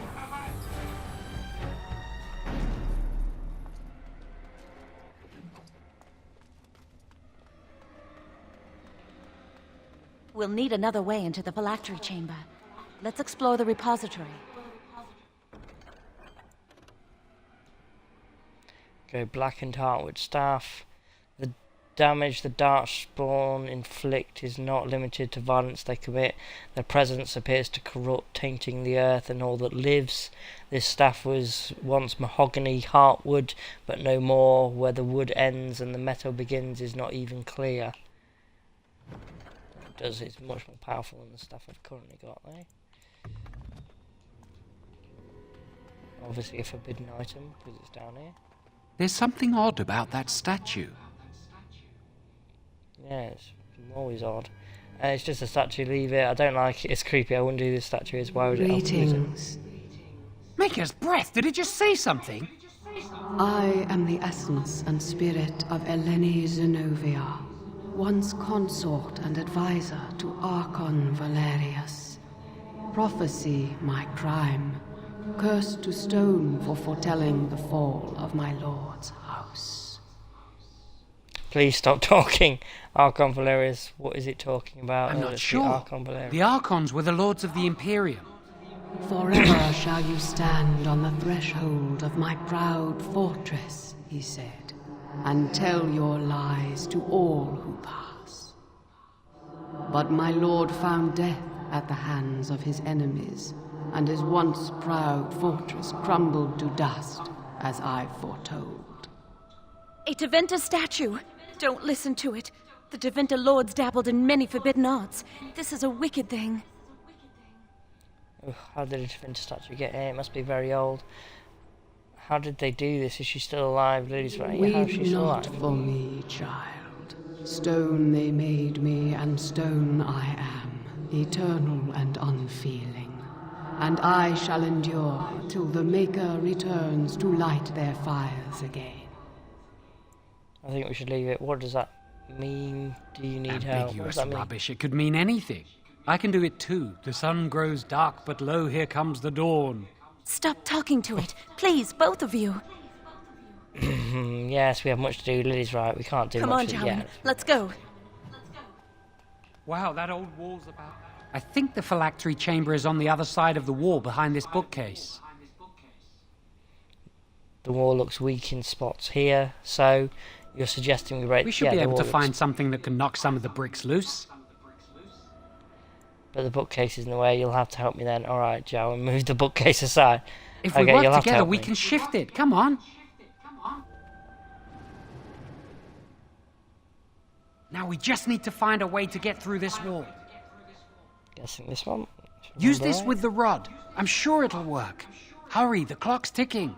We'll need another way into the phylactery chamber. Let's explore the repository. Go blackened heartwood staff. The damage the darkspawn inflict is not limited to violence they commit. Their presence appears to corrupt, tainting the earth and all that lives. This staff was once mahogany heartwood, but no more. Where the wood ends and the metal begins is not even clear. It does. It's much more powerful than the stuff I've currently got, though. Obviously a forbidden item because it's down here. There's something odd about that statue. Yeah, it's always odd. It's just a statue, leave it. I don't like it, it's creepy. I wouldn't do this statue. Why would it? Greetings. Maker's breath, did it just say something? I am the essence and spirit of Eleni Zenobia, once consort and advisor to Archon Valerius. Prophecy my crime, cursed to stone for foretelling the fall of my lord's house. Please stop talking. Archon Valerius, what is it talking about? I'm not sure. The Archons were the lords of the Imperium. Forever shall you stand on the threshold of my proud fortress, he said. and tell your lies to all who pass. But my lord found death at the hands of his enemies, and his once proud fortress crumbled to dust, as I foretold. A Deventer statue! Don't listen to it. The Deventer lords dabbled in many forbidden arts. This is a wicked thing. Ugh, how did a Deventer statue get here? It must be very old. How did they do this? Is she still alive? Lily's right. Yeah, how is she Weep still not alive? for me, child. Stone they made me, and stone I am, eternal and unfeeling. And I shall endure till the Maker returns to light their fires again. I think we should leave it. What does that mean? Do you need help? What does Ambiguous that mean? rubbish. It could mean anything. I can do it too. The sun grows dark, but lo, here comes the dawn. Stop talking to it. Please, both of you. Yes, we have much to do. Lily's right. We can't do Come much on, yet. Jowan. Let's go. Wow, that old wall's about... I think the phylactery chamber is on the other side of the wall, behind this bookcase. The wall looks weak in spots here, so you're suggesting we break... We should be able to find something that can knock some of the bricks loose. But the bookcase is in the way. You'll have to help me then. Alright, Joe, and move the bookcase aside. If we you'll have work to together, help we me. can shift it. Come on. Now we just need to find a way to get through this wall. Guessing this one. Use this Right. with the rod. I'm sure it'll work. Hurry, the clock's ticking.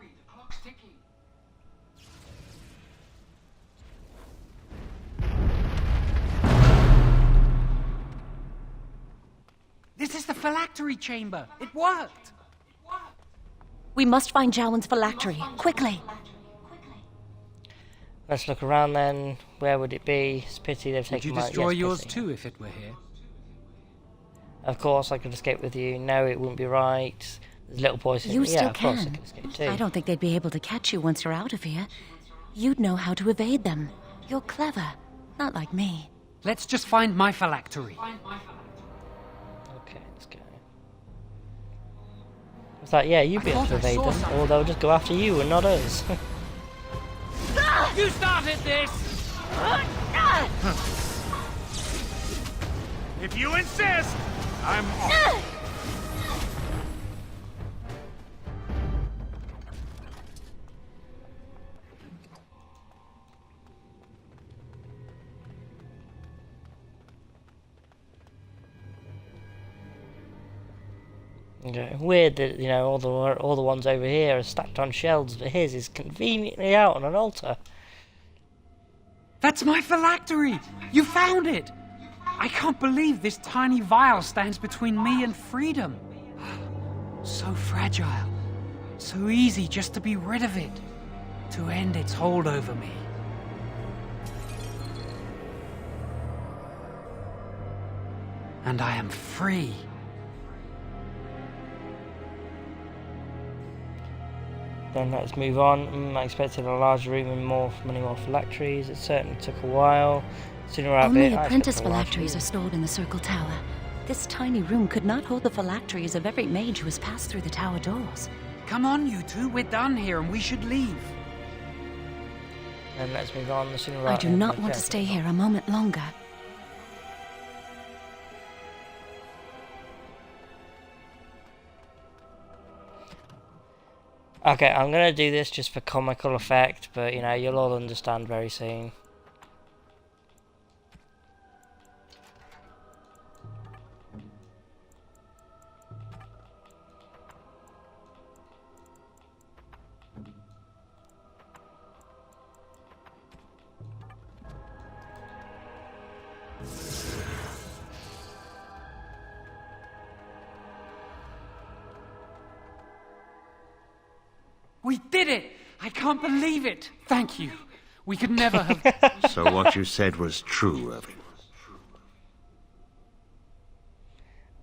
This is the phylactery chamber. It worked. We must find Jowan's phylactery. Quickly. Let's look around then. Where would it be? It's a pity they've Would taken you my... destroy yes, yours pity. too if it were here? Of course, I could escape with you. No, it wouldn't be right. There's little boys... You yeah, still of course I can. can escape too. I don't think they'd be able to catch you once you're out of here. You'd know how to evade them. You're clever. Not like me. Let's just find my phylactery. Okay, let's go. It's like, yeah, you'd be able to evade them, or they'll just go after you and not us. You started this! If you insist, I'm off. Okay. Weird that, you know, all the ones over here are stacked on shelves, but his is conveniently out on an altar. That's my phylactery! You found it! I can't believe this tiny vial stands between me and freedom. So fragile. So easy just to be rid of it. To end its hold over me. And I am free. Then let's move on. I expected a larger room and many more phylacteries. It certainly took a while. Sooner or Only later, apprentice phylacteries are stored in the Circle Tower. This tiny room could not hold the phylacteries of every mage who has passed through the tower doors. Come on, you two. We're done here and we should leave. Then let's move on. Sooner or I later. do not want to stay here a moment longer. Okay, I'm gonna do this just for comical effect, but you know, you'll all understand very soon. We did it! I can't believe it! Thank you. We could never have... So what you said was true,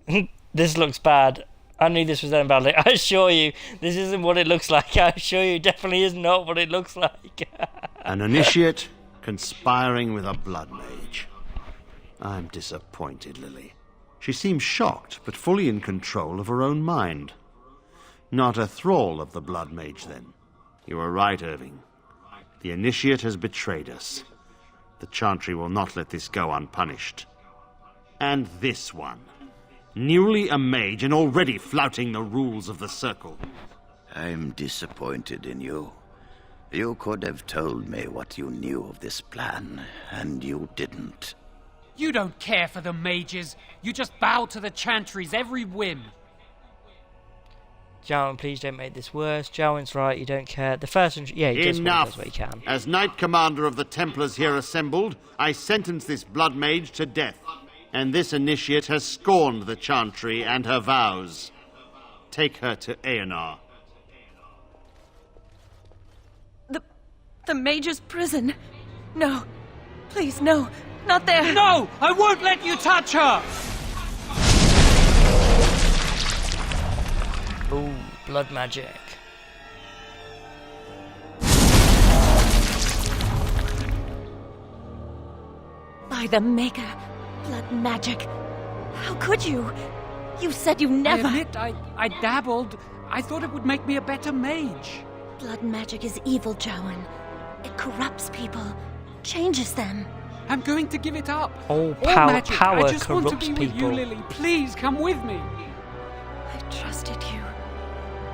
Irving. This looks bad. I knew this was done badly. I assure you, this isn't what it looks like. I assure you, it definitely is not what it looks like. An initiate conspiring with a blood mage. I'm disappointed, Lily. She seems shocked, but fully in control of her own mind. Not a thrall of the blood mage, then. You were right, Irving. The Initiate has betrayed us. The Chantry will not let this go unpunished. And this one. Newly a mage and already flouting the rules of the Circle. I'm disappointed in you. You could have told me what you knew of this plan, and you didn't. You don't care for the mages. You just bow to the Chantry's every whim. Jowan, please don't make this worse. Jowan's right, you don't care. The first one, yeah, he just does what he can. As Knight Commander of the Templars here assembled, I sentence this Blood Mage to death. And this Initiate has scorned the Chantry and her vows. Take her to Aenar. The Mage's prison. No. Please, no. Not there. No! I won't let you touch her! Ooh, blood magic. By the Maker. Blood magic. How could you? You said you never... I admit, I dabbled. I thought it would make me a better mage. Blood magic is evil, Jowan. It corrupts people, changes them. I'm going to give it up. All power I just want to corrupts be with people. you, Lily. Please, come with me. I trusted you.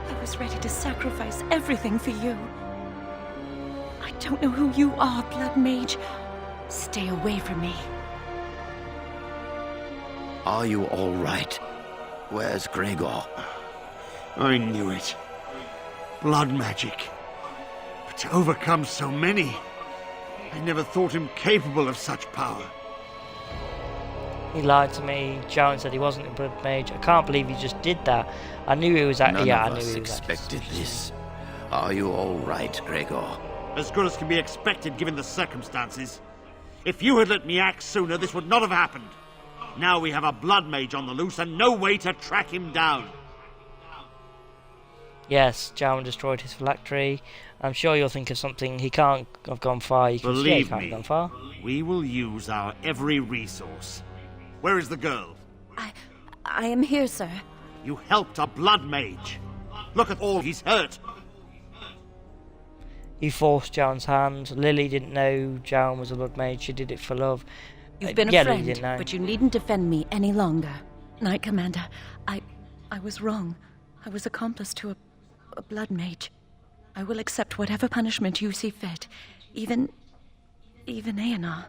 I was ready to sacrifice everything for you. I don't know who you are, Blood Mage. Stay away from me. Are you all right? Where's Gregor? I knew it. Blood magic. But to overcome so many, I never thought him capable of such power. He lied to me. Jowan said he wasn't a blood mage. I can't believe he just did that. I knew he was actually. None Yeah, of I knew us he was expected this. Are you all right, Gregor? As good as can be expected given the circumstances. If you had let me act sooner, this would not have happened. Now we have a blood mage on the loose and no way to track him down. Yes, Jowan destroyed his phylactery. I'm sure you'll think of something. He can't have gone far. You can see he Believe can't me, have gone far. we will use our every resource. Where is the girl? I am here, sir. You helped a blood mage. Look at all he's hurt. You forced Jowan's hand. Lily didn't know Jowan was a blood mage. She did it for love. You've been yeah, a Lily friend, didn't know. but you needn't defend me any longer. Knight Commander, I was wrong. I was accomplice to a blood mage. I will accept whatever punishment you see fit. Even Aenar.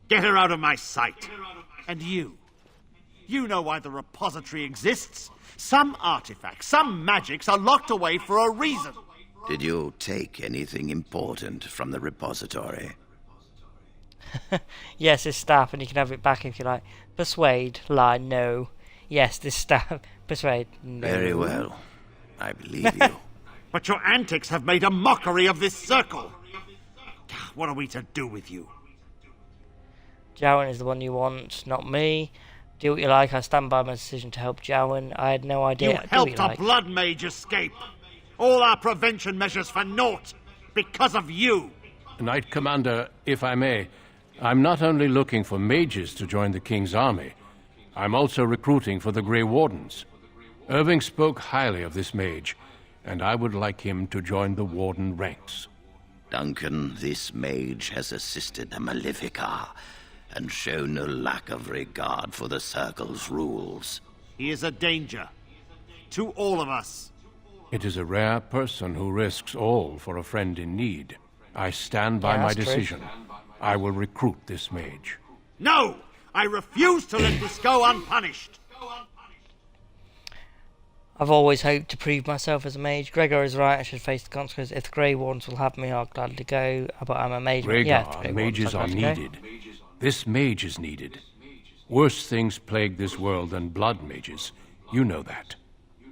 Get her out of my sight. And you. You know why the repository exists. Some artifacts, some magics are locked away for a reason. Did you take anything important from the repository? Yes, this staff, and you can have it back if you like. Persuade, lie, no. Yes, this staff. Persuade, no. Very well. I believe you. But your antics have made a mockery of this circle. What are we to do with you? Jowan is the one you want, not me. Do what you like. I stand by my decision to help Jowan. I had no idea. You helped a blood mage escape. All our prevention measures for naught. Because of you. Knight Commander, if I may, I'm not only looking for mages to join the King's army, I'm also recruiting for the Grey Wardens. Irving spoke highly of this mage, and I would like him to join the Warden ranks. Duncan, this mage has assisted the Malefica and shown no lack of regard for the Circle's rules. He is a danger. To all of us. It is a rare person who risks all for a friend in need. I stand by my decision. I will recruit this mage. No! I refuse to let this go unpunished. I've always hoped to prove myself as a mage. Gregor is right, I should face the consequences. If the Grey Wardens will have me, I'll gladly go. But I'm a mage. Gregor, yeah, mages are needed. This mage is needed. Worse things plague this world than blood mages. You know that.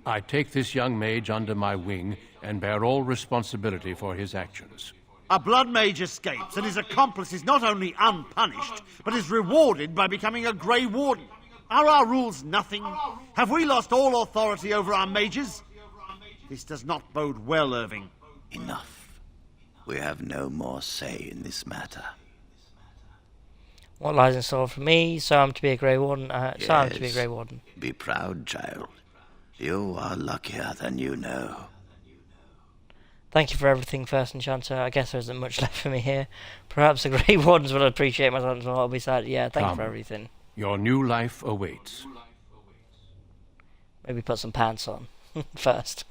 I take this young mage under my wing and bear all responsibility for his actions. A blood mage escapes, and his accomplice is not only unpunished, but is rewarded by becoming a Grey Warden. Are our rules nothing? Have we lost all authority over our mages? This does not bode well, Irving. Enough. We have no more say in this matter. What lies in store for me? So I'm to be a Grey Warden. Yes. So I'm to be a Grey Warden. Be proud, child. You are luckier than you know. Thank you for everything, First Enchanter. I guess there isn't much left for me here. Perhaps the Grey Wardens will appreciate my son's I'll be sad. Yeah, thank you for everything. Your new life awaits. Maybe put some pants on first.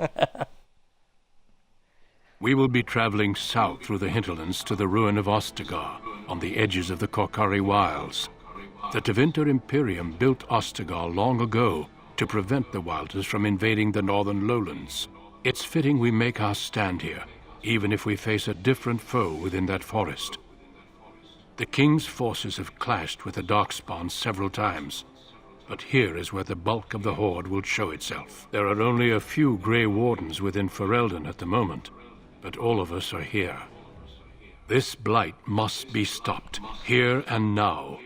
We will be traveling south through the hinterlands to the ruin of Ostagar, on the edges of the Korkari Wilds. The Tevinter Imperium built Ostagar long ago to prevent the Wilders from invading the northern lowlands. It's fitting we make our stand here, even if we face a different foe within that forest. The King's forces have clashed with the Darkspawn several times, but here is where the bulk of the Horde will show itself. There are only a few Grey Wardens within Ferelden at the moment, but all of us are here. This blight must be stopped, here and now.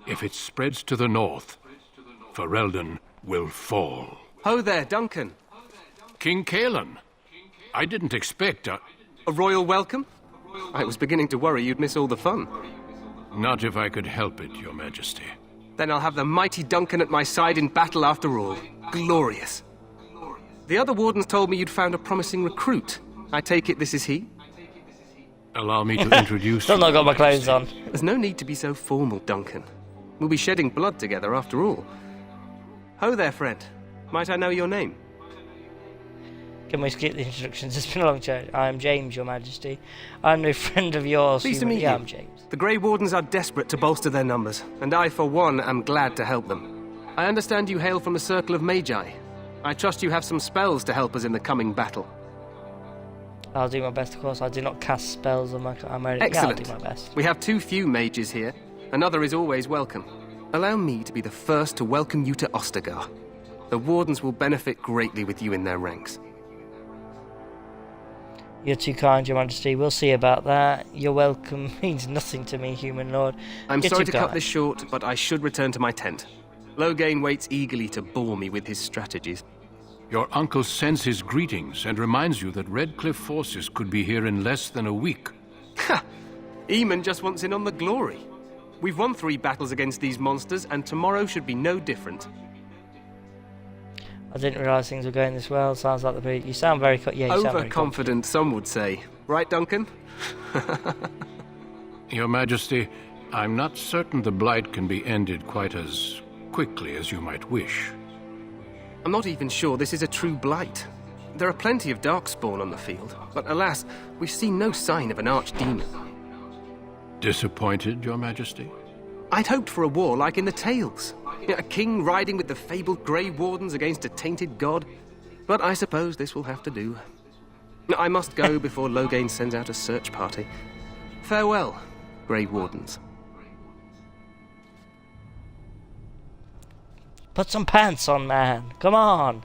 If it spreads to the north, Ferelden will fall. Ho there, Duncan. King Kaelan. I didn't expect a royal welcome? I was beginning to worry you'd miss all the fun. Not if I could help it, Your Majesty. Then I'll have the mighty Duncan at my side in battle after all. Glorious. The other wardens told me you'd found a promising recruit. I take it this is he? Allow me to introduce you. I've not got my clothes on. There's no need to be so formal, Duncan. We'll be shedding blood together after all. Ho there, friend. Might I know your name? Can we skip the introductions? It's been a long chat. I am James, Your Majesty. I'm no friend of yours. Pleased to meet you. Yeah, I'm James. The Grey Wardens are desperate to bolster their numbers, and I, for one, am glad to help them. I understand you hail from the Circle of Magi. I trust you have some spells to help us in the coming battle. I'll do my best, of course. I do not cast spells on my... Excellent. Yeah, I'll do my best. We have too few mages here. Another is always welcome. Allow me to be the first to welcome you to Ostagar. The Wardens will benefit greatly with you in their ranks. You're too kind, Your Majesty. We'll see about that. Your welcome means nothing to me, human lord. I'm sorry to cut this short, but I should return to my tent. Loghain waits eagerly to bore me with his strategies. Your uncle sends his greetings and reminds you that Redcliffe forces could be here in less than a week. Ha! Eamon just wants in on the glory. We've won 3 battles against these monsters, and tomorrow should be no different. I didn't realise things were going this well. Sounds like the... You sound very... Yeah, you sound very overconfident, some would say. Right, Duncan? Your Majesty, I'm not certain the Blight can be ended quite as quickly as you might wish. I'm not even sure this is a true Blight. There are plenty of Darkspawn on the field, but alas, we've seen no sign of an Archdemon. Disappointed, Your Majesty? I'd hoped for a war like in the tales. A king riding with the fabled Grey Wardens against a tainted god. But I suppose this will have to do. I must go before Loghain sends out a search party. Farewell, Grey Wardens. Put some pants on, man. Come on.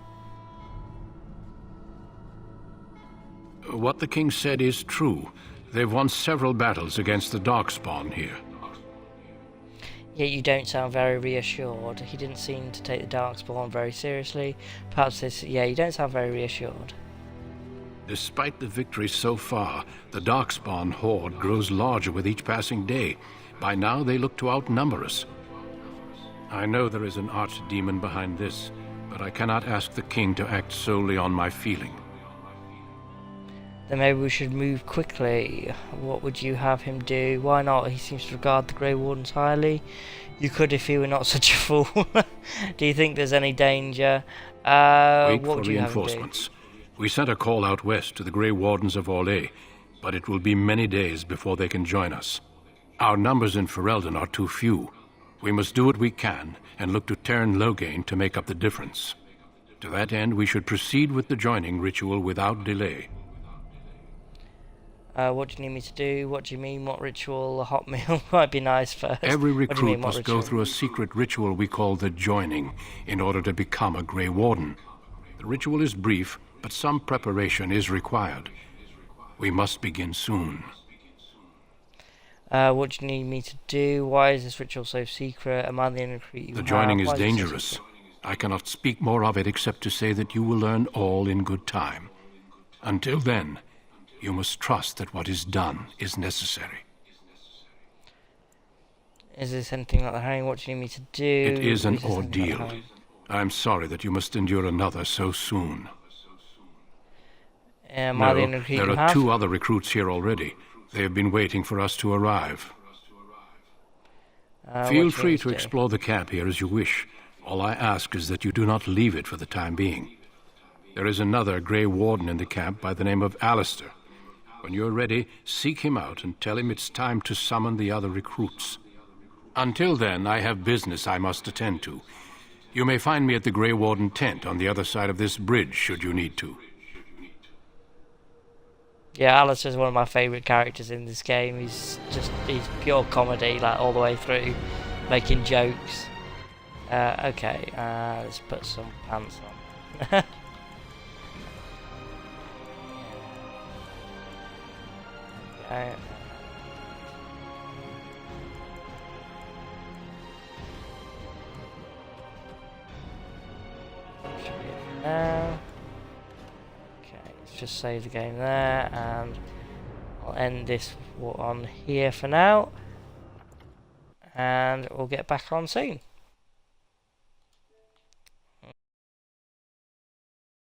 What the king said is true. They've won several battles against the Darkspawn here. Yet you don't sound very reassured. He didn't seem to take the Darkspawn very seriously. Perhaps this... Yeah, you don't sound very reassured. Despite the victories so far, the Darkspawn horde grows larger with each passing day. By now they look to outnumber us. I know there is an Archdemon behind this, but I cannot ask the king to act solely on my feeling. Then maybe we should move quickly. What would you have him do? Why not? He seems to regard the Grey Wardens highly. You could if he were not such a fool. Do you think there's any danger? Wait what for would you reinforcements. We sent a call out west to the Grey Wardens of Orlais, but it will be many days before they can join us. Our numbers in Ferelden are too few. We must do what we can and look to Teyrn Loghain to make up the difference. To that end, we should proceed with the joining ritual without delay. What do you need me to do? What do you mean? What ritual? A hot meal might be nice first. Every recruit must go through a secret ritual we call the joining in order to become a Grey Warden. The ritual is brief, but some preparation is required. We must begin soon. What do you need me to do? Why is this ritual so secret? Am I the only recruit you have? The joining is dangerous. I cannot speak more of it except to say that you will learn all in good time. Until then, you must trust that what is done is necessary. Is this anything like the hanging? What do you need me to do? It is an ordeal. I'm sorry that you must endure another so soon. Am I the only No, recruit there you are have? 2 other recruits here already. They have been waiting for us to arrive. Feel free to explore the camp here as you wish. All I ask is that you do not leave it for the time being. There is another Grey Warden in the camp by the name of Alistair. When you're ready, seek him out and tell him it's time to summon the other recruits. Until then, I have business I must attend to. You may find me at the Grey Warden tent on the other side of this bridge, should you need to. Yeah, Alistair's one of my favourite characters in this game. He's pure comedy, like, all the way through, making jokes. Okay, let's put some pants on. Okay. Now. Okay, let's just save the game there, and I'll end this on here for now, and we'll get back on soon.